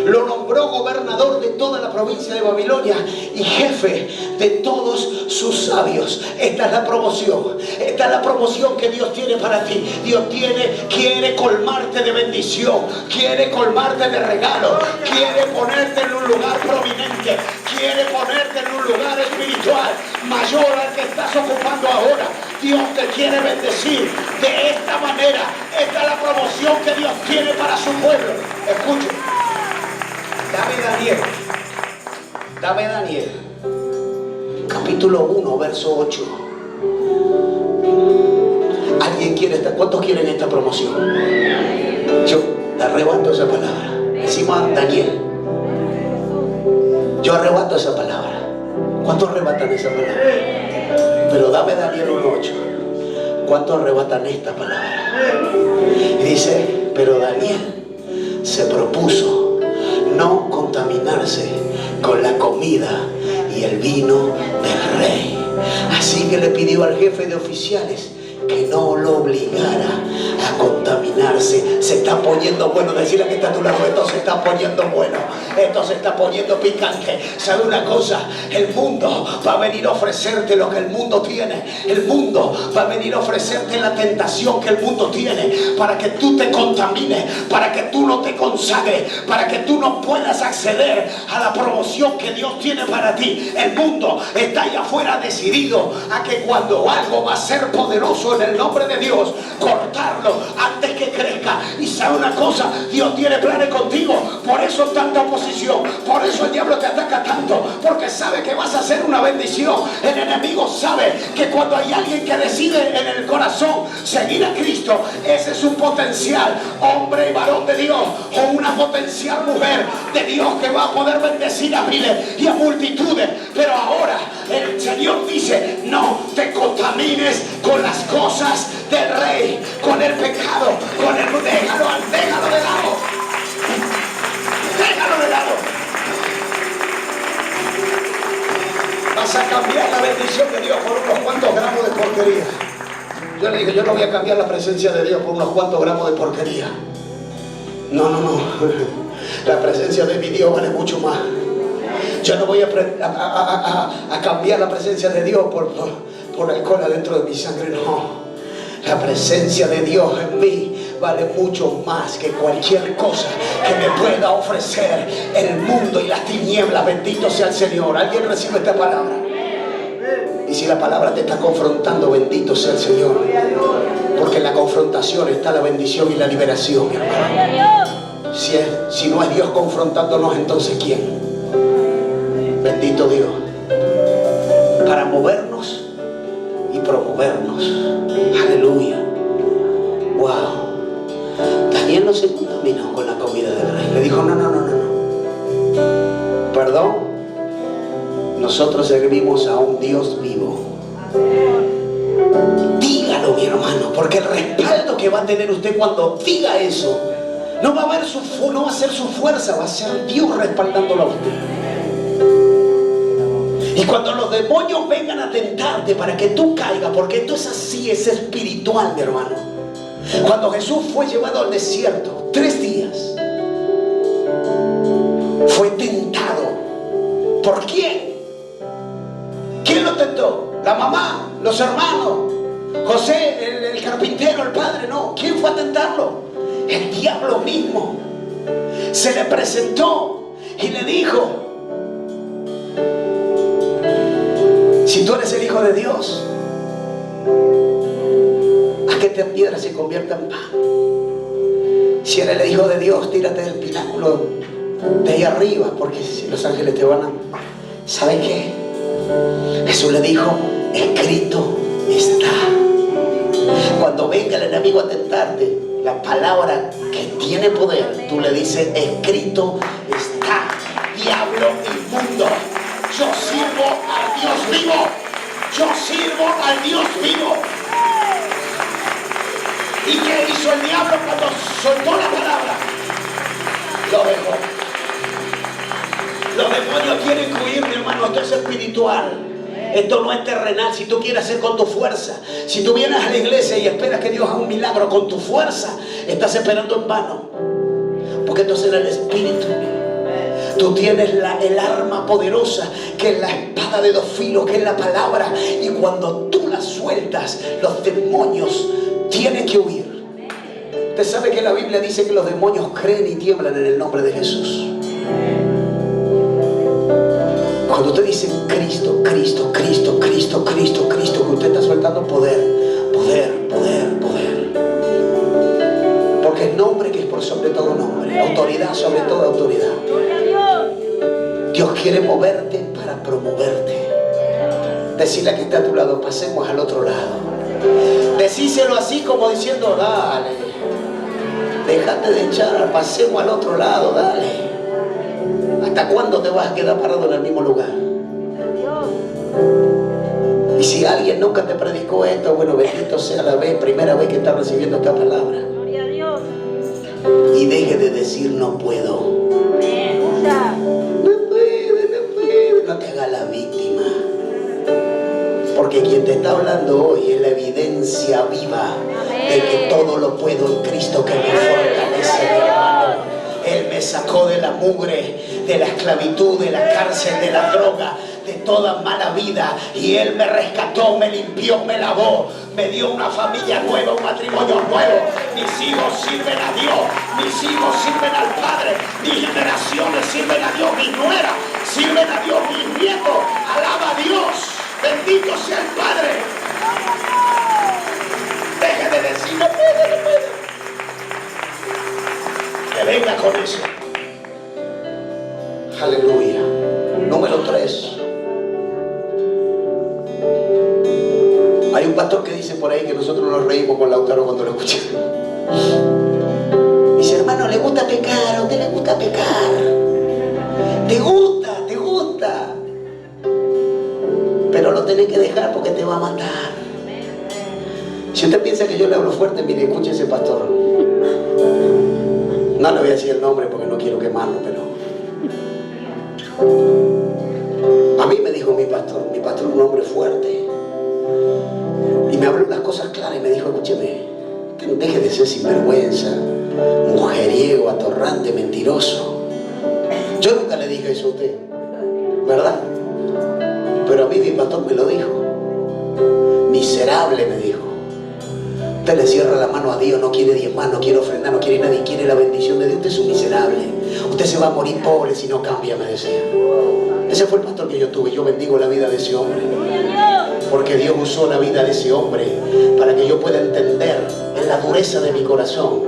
Lo nombró gobernador de toda la provincia de Babilonia y jefe de todos sus sabios. Esta es la promoción. Esta es la promoción que Dios tiene para ti. Dios quiere colmarte de bendición, quiere colmarte de regalos, quiere ponerte en un lugar prominente, quiere ponerte en un lugar espiritual mayor al que estás ocupando ahora. Dios te quiere bendecir de esta manera. Esta es la promoción que Dios tiene para su pueblo. Escuchen. Dame Daniel, capítulo 1, verso 8. ¿Alguien quiere cuántos quieren esta promoción? Yo arrebato esa palabra. Decimos Daniel. Yo arrebato esa palabra. ¿Cuántos arrebatan esa palabra? Pero dame Daniel 1:8. ¿Cuántos arrebatan esta palabra? Y dice, pero Daniel se propuso no contaminarse con la comida y el vino del rey. Así que le pidió al jefe de oficiales que no lo obligara a contaminarse. Se está poniendo bueno. Decirle que está a tu lado, esto se está poniendo bueno, esto se está poniendo picante. ¿Sabe una cosa? El mundo va a venir a ofrecerte lo que el mundo tiene. El mundo va a venir a ofrecerte la tentación que el mundo tiene, para que tú te contamines, para que tú no te consagres, para que tú no puedas acceder a la promoción que Dios tiene para ti. El mundo está allá afuera decidido a que cuando algo va a ser poderoso en el nombre de Dios, cortarlo antes que crezca. Y sabe una cosa, Dios tiene planes contigo. Por eso tanta oposición, por eso el diablo te ataca tanto, porque sabe que vas a ser una bendición. El enemigo sabe que cuando hay alguien que decide en el corazón seguir a Cristo, ese es un potencial hombre y varón de Dios, o una potencial mujer de Dios, que va a poder bendecir a miles y a multitudes. Pero ahora el Señor dice: no te contamines con las cosas del rey, con el pecado, con el... déjalo de lado, déjalo de lado. Vas a cambiar la bendición de Dios por unos cuantos gramos de porquería. Yo le dije: yo no voy a cambiar la presencia de Dios por unos cuantos gramos de porquería. No. La presencia de mi Dios vale mucho más. Yo no voy a cambiar la presencia de Dios por alcohol adentro de mi sangre. No. La presencia de Dios en mí vale mucho más que cualquier cosa que me pueda ofrecer el mundo y las tinieblas. Bendito sea el Señor. ¿Alguien recibe esta palabra? Y si la palabra te está confrontando, bendito sea el Señor. Porque en la confrontación está la bendición y la liberación, mi hermano. Si no es Dios confrontándonos, entonces ¿quién? Bendito Dios. Para movernos y promovernos. Aleluya. Wow. Daniel no se contaminó con la comida del rey. Le dijo: no. Perdón. Nosotros servimos a un Dios vivo. Dígalo, mi hermano, porque el respaldo que va a tener usted cuando diga eso no va a ser su fuerza, va a ser Dios respaldándolo a usted. Y cuando los demonios vengan a tentarte para que tú caigas, porque esto es así, es espiritual, mi hermano. Cuando Jesús fue llevado al desierto 3 días, fue tentado. ¿Por quién? ¿Quién lo tentó? ¿La mamá? ¿Los hermanos? ¿José, el carpintero, el padre? No. ¿Quién fue a tentarlo? El diablo mismo. Se le presentó y le dijo: si tú eres el Hijo de Dios, haz que esta piedra se convierta en pan. Si eres el Hijo de Dios, tírate del pináculo de ahí arriba, porque si los ángeles te van a... ¿Saben qué? Jesús le dijo: escrito está. Cuando venga el enemigo a tentarte, la palabra que tiene poder, tú le dices: escrito está. Diablo inmundo, yo sirvo al Dios vivo. Yo sirvo al Dios vivo. ¿Y qué hizo el diablo cuando soltó la palabra? Lo dejó. Los demonios tienen que huir, mi hermano. Esto es espiritual. Esto no es terrenal. Si tú quieres hacer con tu fuerza, si tú vienes a la iglesia y esperas que Dios haga un milagro con tu fuerza, estás esperando en vano. Porque esto es en el espíritu. Tú tienes el arma poderosa, que es la espada de 2 filos, que es la palabra. Y cuando tú la sueltas, los demonios tienen que huir. Usted sabe que la Biblia dice que los demonios creen y tiemblan en el nombre de Jesús. Cuando usted dice Cristo, Cristo, Cristo, Cristo, Cristo, Cristo, que usted está soltando poder, poder, poder, poder. Porque el nombre que es por sobre todo nombre, autoridad sobre toda autoridad. Dios quiere moverte para promoverte. Decirle que está a tu lado: pasemos al otro lado. Decíselo así como diciendo: dale, déjate de echar, pasemos al otro lado, dale. ¿Hasta cuándo te vas a quedar parado en el mismo lugar? Y si alguien nunca te predicó esto, bueno, bendito sea la primera vez que estás recibiendo esta palabra. Gloria a Dios. Y deje de decir: no puedo. No te hagas la víctima. Porque quien te está hablando hoy es la evidencia viva todo lo puedo en Cristo que me fortalece, mi hermano. Él me sacó de la mugre, de la esclavitud, de la cárcel, de la droga, de toda mala vida. Y Él me rescató, me limpió, me lavó, me dio una familia nueva, un matrimonio nuevo. Mis hijos sirven a Dios, mis hijos sirven al Padre, mis generaciones sirven a Dios, mis nueras sirven a Dios, mis nietos. Alaba a Dios, bendito sea el Padre. Deje de decir, no puede, no puede. Que venga con eso. Aleluya. Número 3. Hay un pastor que dice por ahí que nosotros nos reímos con Lautaro cuando lo escuchamos. Dice, hermano, ¿le gusta pecar? ¿A usted le gusta pecar? ¿Te gusta? ¿Te gusta? Pero lo tenés que dejar porque te va a matar. Si usted piensa que yo le hablo fuerte, mire, escuche ese pastor. No le voy a decir el nombre porque no quiero quemarlo, pero a mí me dijo mi pastor es un hombre fuerte. Y me habló unas cosas claras y me dijo, escúcheme, deje de ser sinvergüenza, mujeriego, atorrante, mentiroso. Yo nunca le dije eso a usted, ¿verdad? Pero a mí mi pastor me lo dijo. Miserable, me dijo. Usted le cierra la mano a Dios, no quiere diezmar, no quiere ofrendar, no quiere nadie, quiere la bendición de Dios. Usted es un miserable. Usted se va a morir pobre si no cambia, me decía. Ese fue el pastor que yo tuve. Yo bendigo la vida de ese hombre, porque Dios usó la vida de ese hombre para que yo pueda entender en la dureza de mi corazón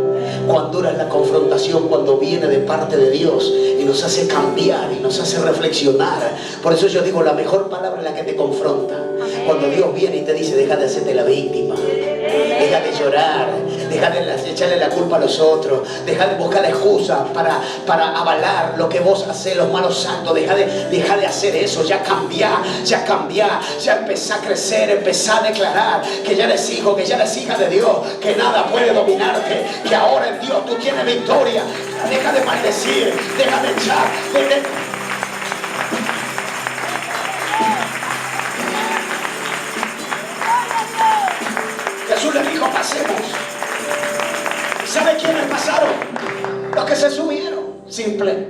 cuán dura es la confrontación cuando viene de parte de Dios y nos hace cambiar y nos hace reflexionar. Por eso yo digo, la mejor palabra es la que te confronta. Cuando Dios viene y te dice, deja de hacerte la víctima, deja de llorar, deja de echarle la culpa a los otros, deja de buscar excusas para avalar lo que vos hacés, los malos actos. Deja de hacer eso. Ya cambia, ya empezá a crecer, empezá a declarar que ya eres hijo, que ya eres hija de Dios, que nada puede dominarte, que ahora en Dios tú tienes victoria. Deja de maldecir, deja de echar, Jesús le dijo, pasemos. ¿Sabe quiénes pasaron? Los que se subieron. Simple.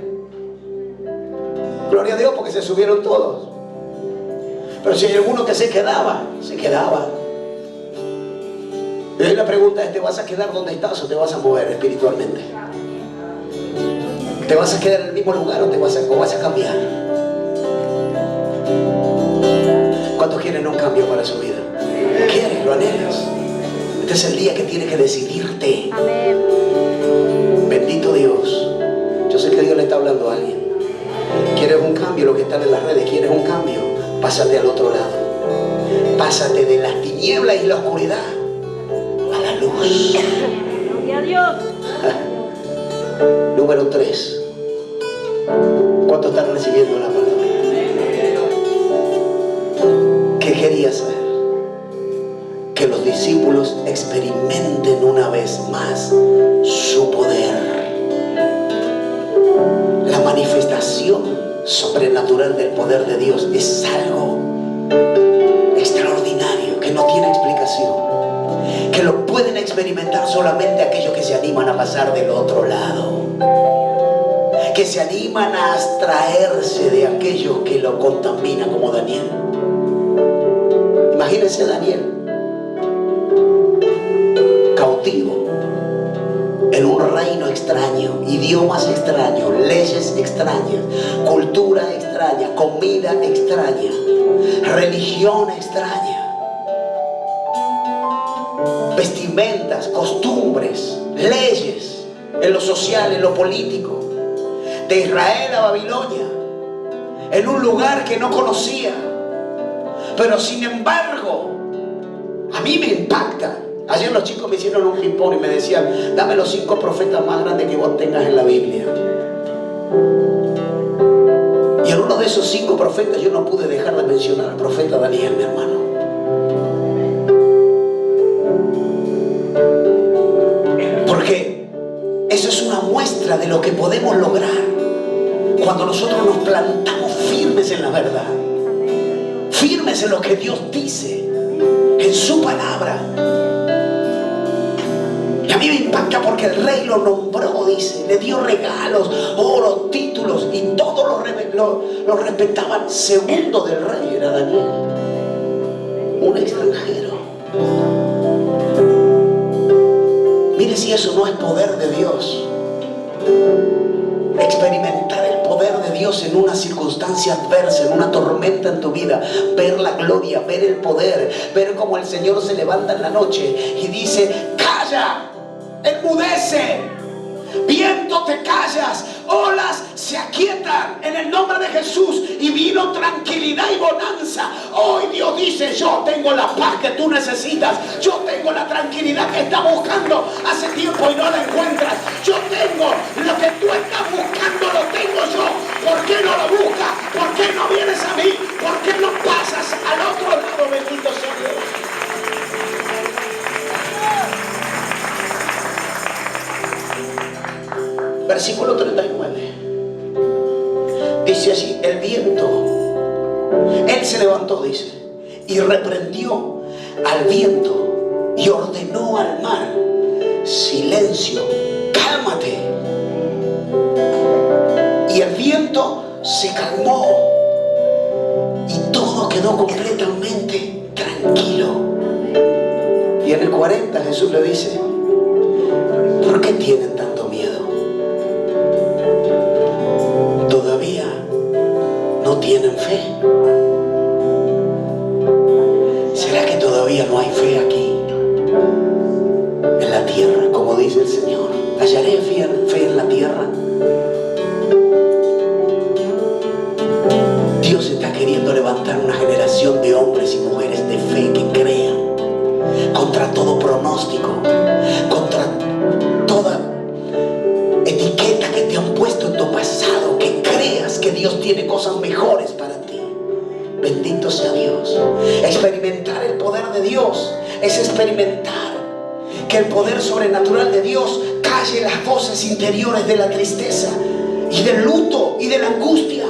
Gloria a Dios, porque se subieron todos. Pero si hay alguno que se quedaba, se quedaba. Y hoy la pregunta es, ¿te vas a quedar donde estás o te vas a mover espiritualmente? ¿Te vas a quedar en el mismo lugar o vas a cambiar? ¿Cuántos quieren un cambio para su vida? ¿Quieres? ¿Lo anhelas? Este es el día que tienes que decidirte. Bendito Dios. Yo sé que Dios le está hablando a alguien. ¿Quieres un cambio? Lo que están en las redes, ¿quieres un cambio? Pásate al otro lado. Pásate de las tinieblas y la oscuridad a la luz. Gloria a Dios. Número 3. ¿Cuántos están recibiendo la palabra? ¿Qué quería saber? Que los discípulos experimenten una vez más su poder. La manifestación sobrenatural del poder de Dios es algo extraordinario que no tiene explicación, que lo pueden experimentar solamente aquellos que se animan a pasar del otro lado, que se animan a abstraerse de aquellos que lo contaminan, como Daniel. Imagínense Daniel, cautivo en un reino extraño, idiomas extraños, leyes extrañas, cultura extraña, comida extraña, religión extraña, vestimentas, costumbres, leyes en lo social, en lo político, de Israel a Babilonia, en un lugar que no conocía. Pero sin embargo, a mí me impacta. Ayer los chicos me hicieron un ping-pong y me decían, dame los 5 profetas más grandes que vos tengas en la Biblia. Y en uno de esos 5 profetas yo no pude dejar de mencionar al profeta Daniel, mi hermano. Porque eso es una muestra de lo que podemos lograr cuando nosotros nos plantamos firmes en la verdad, firmes en lo que Dios dice, en su palabra. impacta porque el rey lo nombró, dice, le dio regalos, oro, títulos, y todos lo respetaban. Segundo del rey era Daniel, un extranjero. Mire si eso no es poder de Dios. Experimentar el poder de Dios en una circunstancia adversa, en una tormenta en tu vida. Ver la gloria, ver el poder, ver cómo el Señor se levanta en la noche y dice: calla, enmudece, viento te callas, olas se aquietan en el nombre de Jesús, y vino tranquilidad y bonanza. Hoy Dios dice: yo tengo la paz que tú necesitas, yo tengo la tranquilidad que estás buscando hace tiempo y no la encuentras. Yo tengo lo que tú estás buscando, lo tengo yo. ¿Por qué no lo buscas? ¿Por qué no vienes a mí? ¿Por qué no pasas al otro lado? Bendito sea Dios. Versículo 39 dice así: el viento, él se levantó, dice, y reprendió al viento y ordenó al mar: silencio, cálmate. Y el viento se calmó y todo quedó completamente tranquilo. Y en el 40 Jesús le dice: ¿por qué tienen tanto miedo? ¿Todavía no tienen fe? ¿Será que todavía no hay fe aquí en la tierra? Como dice el Señor: ¿hallaré fe en la tierra? Dios está queriendo levantar una generación de hombres y mujeres de fe que crean contra todo pronóstico, contra toda etiqueta que te han puesto en tu pasado, que creas que Dios tiene cosas mejores para ti. Bendito sea Dios. Experimentar el poder de Dios es experimentar que el poder sobrenatural de Dios calle las voces interiores de la tristeza y del luto y de la angustia.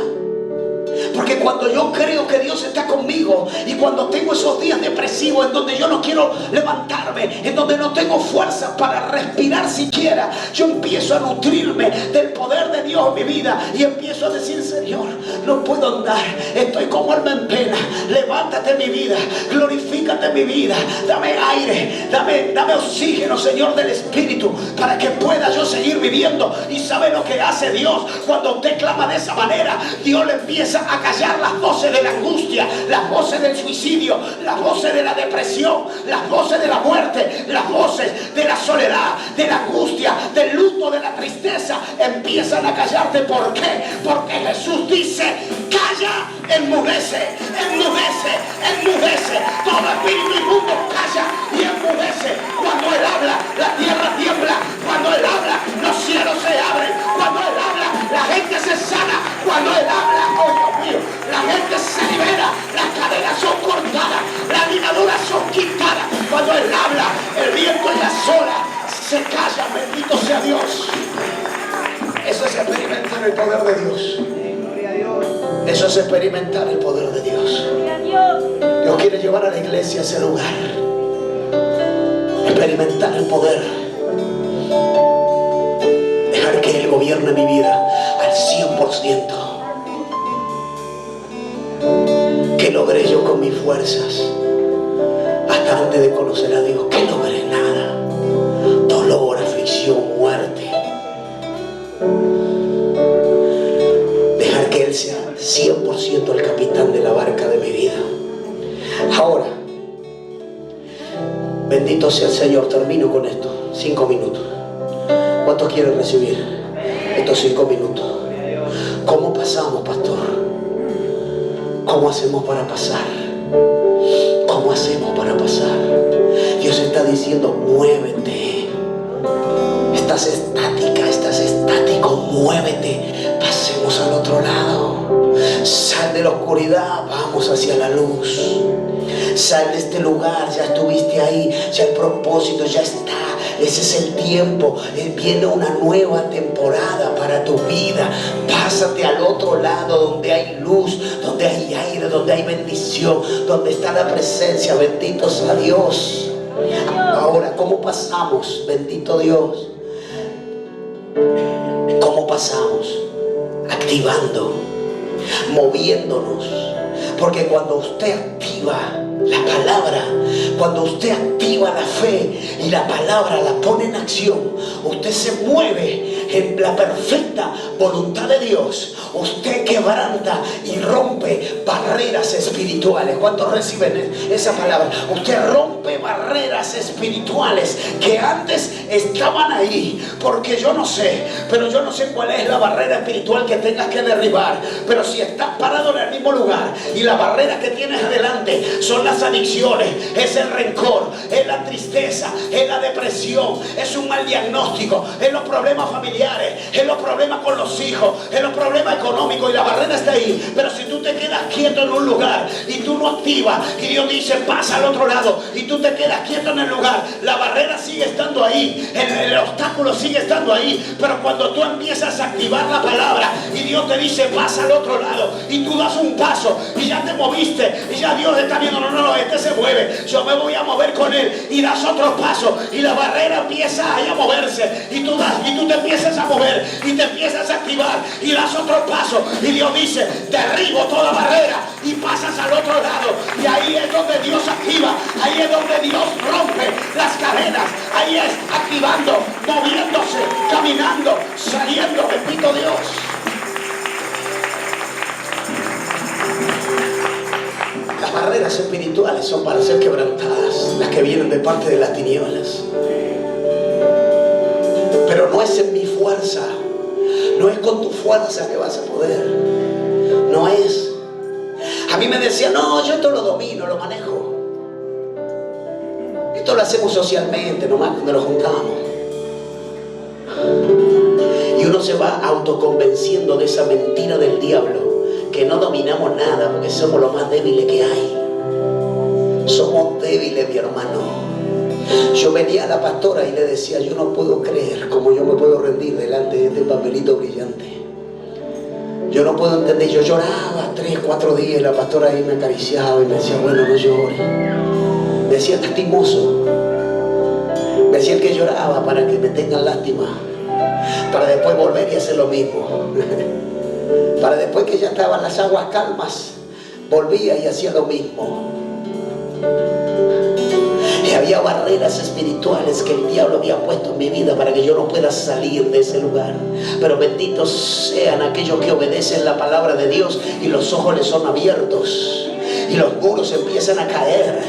Porque cuando yo creo que Dios está conmigo, y cuando tengo esos días depresivos en donde yo no quiero levantarme, en donde no tengo fuerza para respirar siquiera, yo empiezo a nutrirme del poder de Dios en mi vida y empiezo a decir: Señor, no puedo andar, estoy como alma en pena, levántate mi vida, glorifícate mi vida, dame aire, dame oxígeno, Señor, del Espíritu, para que pueda yo seguir viviendo. Y sabe lo que hace Dios cuando usted clama de esa manera: Dios le empieza a callar las voces de la angustia, las voces del suicidio, las voces de la depresión, las voces de la muerte, las voces de la soledad, de la angustia, del luto, de la tristeza. Empiezan a callarte. ¿Por qué? Porque Jesús dice: calla, enmudece, enmudece, enmudece. Todo espíritu inmundo calla y enmudece. Cuando Él habla, la tierra tiembla. Cuando Él habla, los cielos se abren. Cuando Él habla, la gente se sana. Cuando Él habla, oh Dios mío, la gente se libera. Las cadenas son cortadas, las ligaduras son quitadas. Cuando Él habla, el viento y las olas se callan. Bendito sea Dios. Eso es experimentar el poder de Dios. Eso es experimentar el poder de Dios. Dios quiere llevar a la iglesia a ese lugar. Experimentar el poder. Dejar que Él gobierne mi vida al 100%. ¿Qué logré yo con mis fuerzas? Hasta antes de conocer a Dios, ¿qué logré? Nada. Dolor, aflicción, muerte. Dejar que Él sea 100% el capitán de la barca de mi vida. Ahora, bendito sea el Señor. Termino con esto. 5 minutos. ¿Cuántos quieren recibir estos 5 minutos? ¿Cómo pasamos, pastor? ¿Cómo hacemos para pasar? ¿Cómo hacemos para pasar? Dios está diciendo: muévete. Estás estática, estás estático, muévete. Pasemos al otro lado. Sal de la oscuridad, vamos hacia la luz. Sal de este lugar, ya estuviste ahí, ya el propósito ya está. Ese es el tiempo. Viene una nueva temporada para tu vida. Pásate al otro lado, donde hay luz, donde hay aire, donde hay bendición, donde está la presencia. Bendito sea Dios. Ahora, ¿cómo pasamos? Bendito Dios. ¿Cómo pasamos? Activando, moviéndonos. Porque cuando usted activa la palabra, cuando usted activa la fe y la palabra la pone en acción, usted se mueve en la perfecta voluntad de Dios. Usted quebranta y rompe barreras espirituales. ¿Cuántos reciben esa palabra? Usted rompe barreras espirituales que antes estaban ahí. Porque yo no sé cuál es la barrera espiritual que tengas que derribar. Pero si estás parado en el mismo lugar y la barrera que tienes adelante son las adicciones, es el rencor, es la tristeza, es la depresión, es un mal diagnóstico, es los problemas familiares, es los problemas con los hijos, es los problemas económicos, y la barrera está ahí. Pero si tú te quedas quieto en un lugar y tú no activas, y Dios dice pasa al otro lado, y tú te quedas quieto en el lugar, la barrera sigue estando ahí, el obstáculo sigue estando ahí. Pero cuando tú empiezas a activar la palabra y Dios te dice pasa al otro lado, y tú das un paso y ya te moviste, y ya Dios está viendo, no, este se mueve, yo me voy a mover con él, y das otro paso y la barrera empieza a moverse, y tú te empiezas a mover y te empiezas a activar y das otro paso, y Dios dice derribo toda barrera y pasas al otro lado. Y ahí es donde Dios activa, ahí es donde Dios rompe las cadenas, ahí es activando, moviéndose, caminando, saliendo. Bendito Dios. Las barreras espirituales son para ser quebrantadas, las que vienen de parte de las tinieblas. Pero no es en mi fuerza, no es con tu fuerza que vas a poder, no es. A mí me decían, no, yo esto lo domino, lo manejo. Esto lo hacemos socialmente, nomás cuando nos juntamos. Y uno se va autoconvenciendo de esa mentira del diablo, que no dominamos nada porque somos los más débiles que hay. Somos débiles, mi hermano. Yo venía a la pastora y le decía, yo no puedo creer cómo yo me puedo rendir delante de este papelito brillante. Yo no puedo entender. Yo lloraba 3, 4 días y la pastora ahí me acariciaba y me decía, bueno, no llores. Me decía lastimoso. Me decía el que lloraba para que me tengan lástima, para después volver y hacer lo mismo. Para después que ya estaban las aguas calmas, volvía y hacía lo mismo. Y había barreras espirituales que el diablo había puesto en mi vida para que yo no pueda salir de ese lugar. Pero benditos sean aquellos que obedecen la palabra de Dios y los ojos les son abiertos. Y los muros empiezan a caer,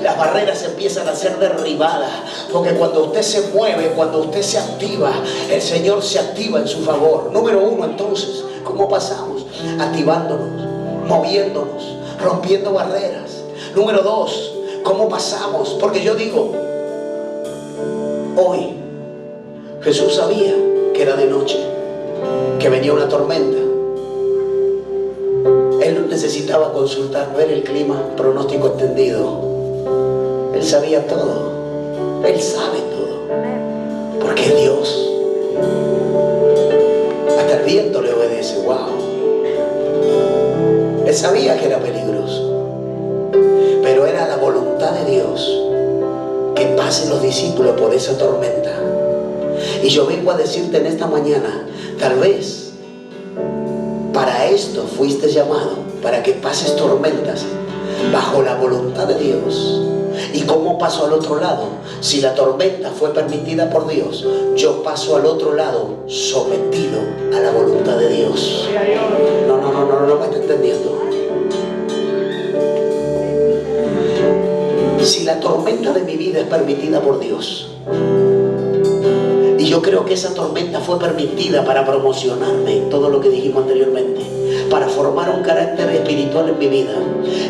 las barreras empiezan a ser derribadas. Porque cuando usted se mueve, cuando usted se activa, el Señor se activa en su favor. Número 1, entonces, ¿cómo pasamos? Activándonos, moviéndonos, rompiendo barreras. Número 2, ¿cómo pasamos? Porque yo digo, hoy Jesús sabía que era de noche, que venía una tormenta. Él no necesitaba consultar, ver el clima, pronóstico extendido. Él sabía todo. Él sabe todo. Porque es Dios. Hasta el viento le obedece. ¡Wow! Él sabía que era peligroso. Pero era la voluntad de Dios que pasen los discípulos por esa tormenta. Y yo vengo a decirte en esta mañana, tal vez para esto fuiste llamado, para que pases tormentas bajo la voluntad de Dios. ¿Y cómo paso al otro lado? Si la tormenta fue permitida por Dios, yo paso al otro lado sometido a la voluntad de Dios. No me está entendiendo. Si la tormenta de mi vida es permitida por Dios, y yo creo que esa tormenta fue permitida para promocionarme, todo lo que dijimos anteriormente, para formar un carácter espiritual en mi vida.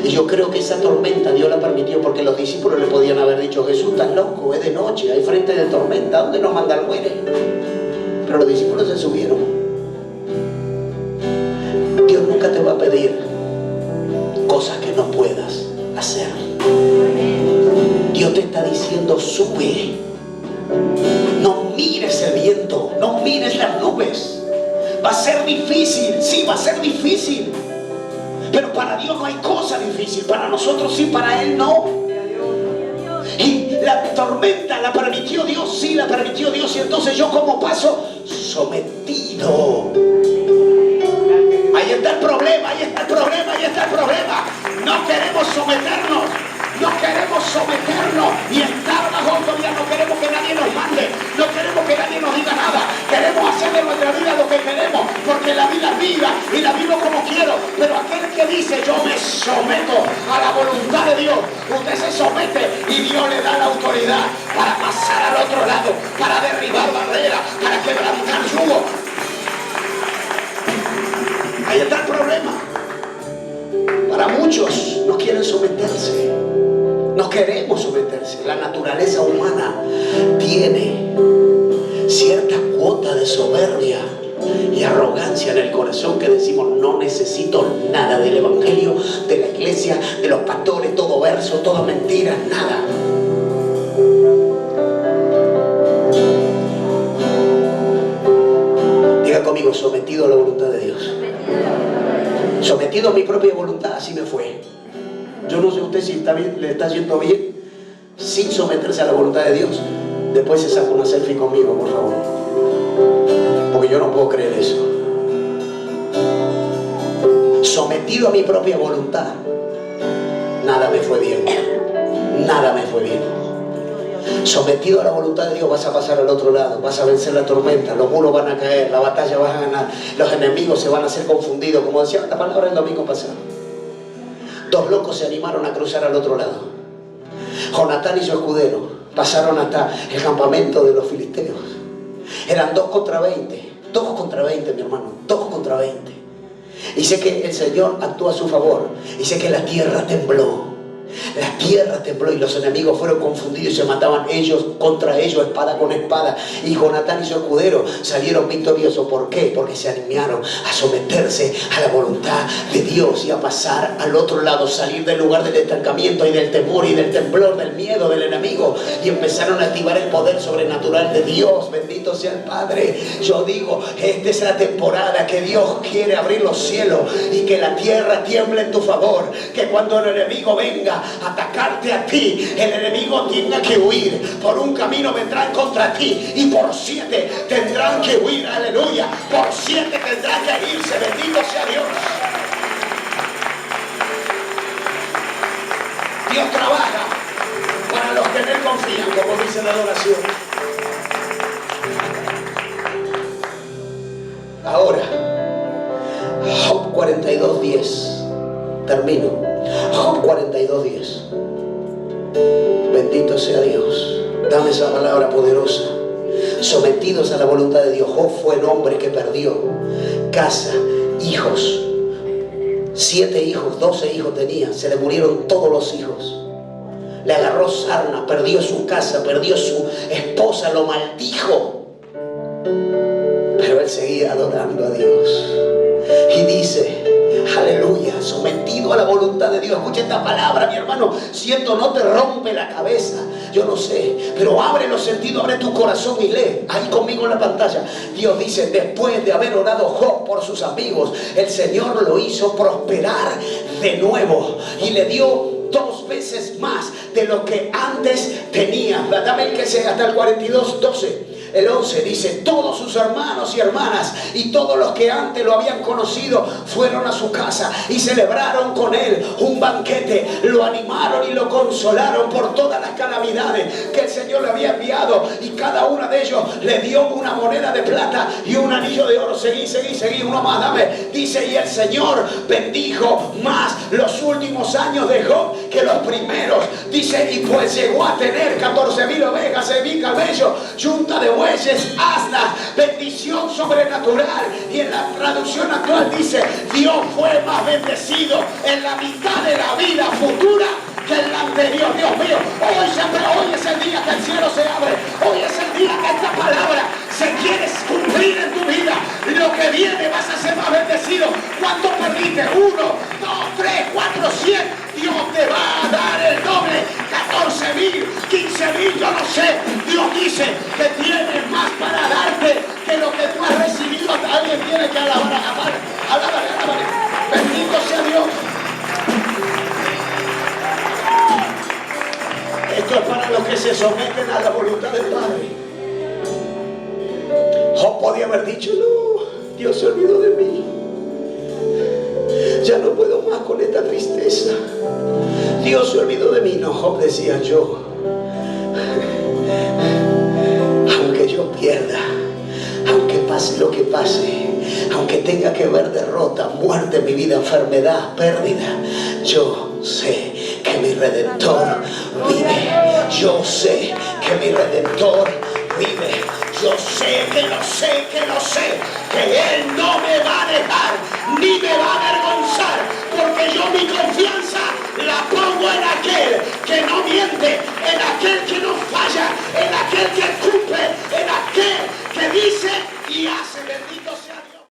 Y yo creo que esa tormenta Dios la permitió porque los discípulos le podían haber dicho, Jesús, estás loco, es de noche, hay frente de tormenta, ¿dónde nos manda el muere? Pero los discípulos se subieron. Dios nunca te va a pedir cosas que no puedas hacer. Dios te está diciendo, sube. No mires el viento, no mires las nubes. Va a ser difícil, sí, va a ser difícil. Pero para Dios no hay cosa difícil. Para nosotros sí, para Él no. Y La tormenta la permitió Dios, sí, la permitió Dios. Y entonces yo, ¿cómo paso? Sometido. Ahí está el problema, ahí está el problema, ahí está el problema. No queremos someternos. No queremos someternos y estar bajo autoridad. No queremos que nadie nos mande. No queremos que nadie nos diga nada. Queremos hacer de nuestra vida lo que queremos, porque la vida es vida y la vivo como quiero. Pero aquel que dice yo me someto a la voluntad de Dios, usted se somete y Dios le da la autoridad para pasar al otro lado, para derribar barreras, para quebrantar yugo. Ahí está el problema. Para muchos no quieren someterse. No queremos someterse. La naturaleza humana tiene cierta cuota de soberbia y arrogancia en el corazón que decimos no necesito nada del evangelio, de la iglesia, de los pastores, todo verso, todo mentira, nada. Diga conmigo, sometido a la voluntad de Dios. Sometido a mi propia voluntad, así me fue. Yo no sé usted si está bien, le está yendo bien sin someterse a la voluntad de Dios. Después se saca una selfie conmigo, por favor. Porque yo no puedo creer eso. Sometido a mi propia voluntad, nada me fue bien. Nada me fue bien. Sometido a la voluntad de Dios, vas a pasar al otro lado, vas a vencer la tormenta, los muros van a caer, la batalla vas a ganar, los enemigos se van a hacer confundidos, como decía la palabra el domingo pasado. Dos locos se animaron a cruzar al otro lado. Jonatán y su escudero pasaron hasta el campamento de los filisteos. Eran 2 contra 20. 2 contra 20, mi hermano. 2 contra 20. Y sé que el Señor actuó a su favor. Y sé que la tierra tembló. La tierra tembló y los enemigos fueron confundidos y se mataban ellos contra ellos, espada con espada. Y Jonatán y su escudero salieron victoriosos. ¿Por qué? Porque se animaron a someterse a la voluntad de Dios y a pasar al otro lado, salir del lugar del estancamiento y del temor y del temblor, del miedo del enemigo, y empezaron a activar el poder sobrenatural de Dios. Bendito sea el Padre. Yo digo, esta es la temporada que Dios quiere abrir los cielos y que la tierra tiemble en tu favor, que cuando el enemigo venga a atacarte a ti, el enemigo tenga que huir. Por un camino vendrán contra ti y por 7 tendrán que huir. Aleluya. Por 7 tendrán que irse. Bendito sea Dios. Dios trabaja para los que en Él confían, como dice la adoración. Ahora, Job 42:10. Termino. Job 42:10. Bendito sea Dios. Dame esa palabra poderosa. Sometidos a la voluntad de Dios. Job fue el hombre que perdió casa, hijos. 7 hijos, 12 hijos tenía. Se le murieron todos los hijos. Le agarró sarna, perdió su casa, perdió su esposa, lo maldijo. Pero él seguía adorando a Dios. Y dice, aleluya, sometido a la voluntad de Dios. Escucha esta palabra, mi hermano. Siento, no te rompe la cabeza. Yo no sé, pero abre los sentidos, abre tu corazón y lee. Ahí conmigo en la pantalla. Dios dice, después de haber orado Job por sus amigos, el Señor lo hizo prosperar de nuevo y le dio 2 veces más de lo que antes tenía. Dame el que sea hasta el 42:12. El 11 dice, todos sus hermanos y hermanas y todos los que antes lo habían conocido fueron a su casa y celebraron con él un banquete. Lo animaron y lo consolaron por todas las calamidades que el Señor le había enviado, y cada uno de ellos le dio una moneda de plata y un anillo de oro. Seguí, uno más, dame. Dice, y el Señor bendijo más los últimos años de Job que los primeros. Dice, y pues llegó a tener 14,000 ovejas, 6,000 camellos, yunta de bueyes, asnas, bendición sobrenatural. Y en la traducción actual dice, Dios fue más bendecido en la mitad de la vida futura que en la anterior. Dios mío, hoy es el día que el cielo se abre. Hoy es el día que esta palabra se quiere cumplir en tu vida. Lo que viene, vas a ser más bendecido. ¿Cuánto perdiste? 1, 2, 3, 4, 100. Dios te va a dar el doble. 14,000, 15,000, yo no sé. Dios dice que tiene más para darte que lo que tú has recibido. Alguien tiene que alabar. Alábale. Bendito sea Dios. Esto es para los que se se someten a la voluntad del Padre. Job podía haber dicho, no, Dios se olvidó de mí. Ya no puedo más con esta tristeza. Dios se olvidó de mí. No, Job decía, yo, aunque yo pierda, aunque pase lo que pase, aunque tenga que ver derrota, muerte en mi vida, enfermedad, pérdida, yo sé que mi Redentor vive. Yo sé que mi Redentor vive. Yo sé que lo sé, que lo sé, que Él no me va a dejar, ni me va a avergonzar, porque yo mi confianza la pongo en aquel que no miente, en aquel que no falla, en aquel que cumple, en aquel que dice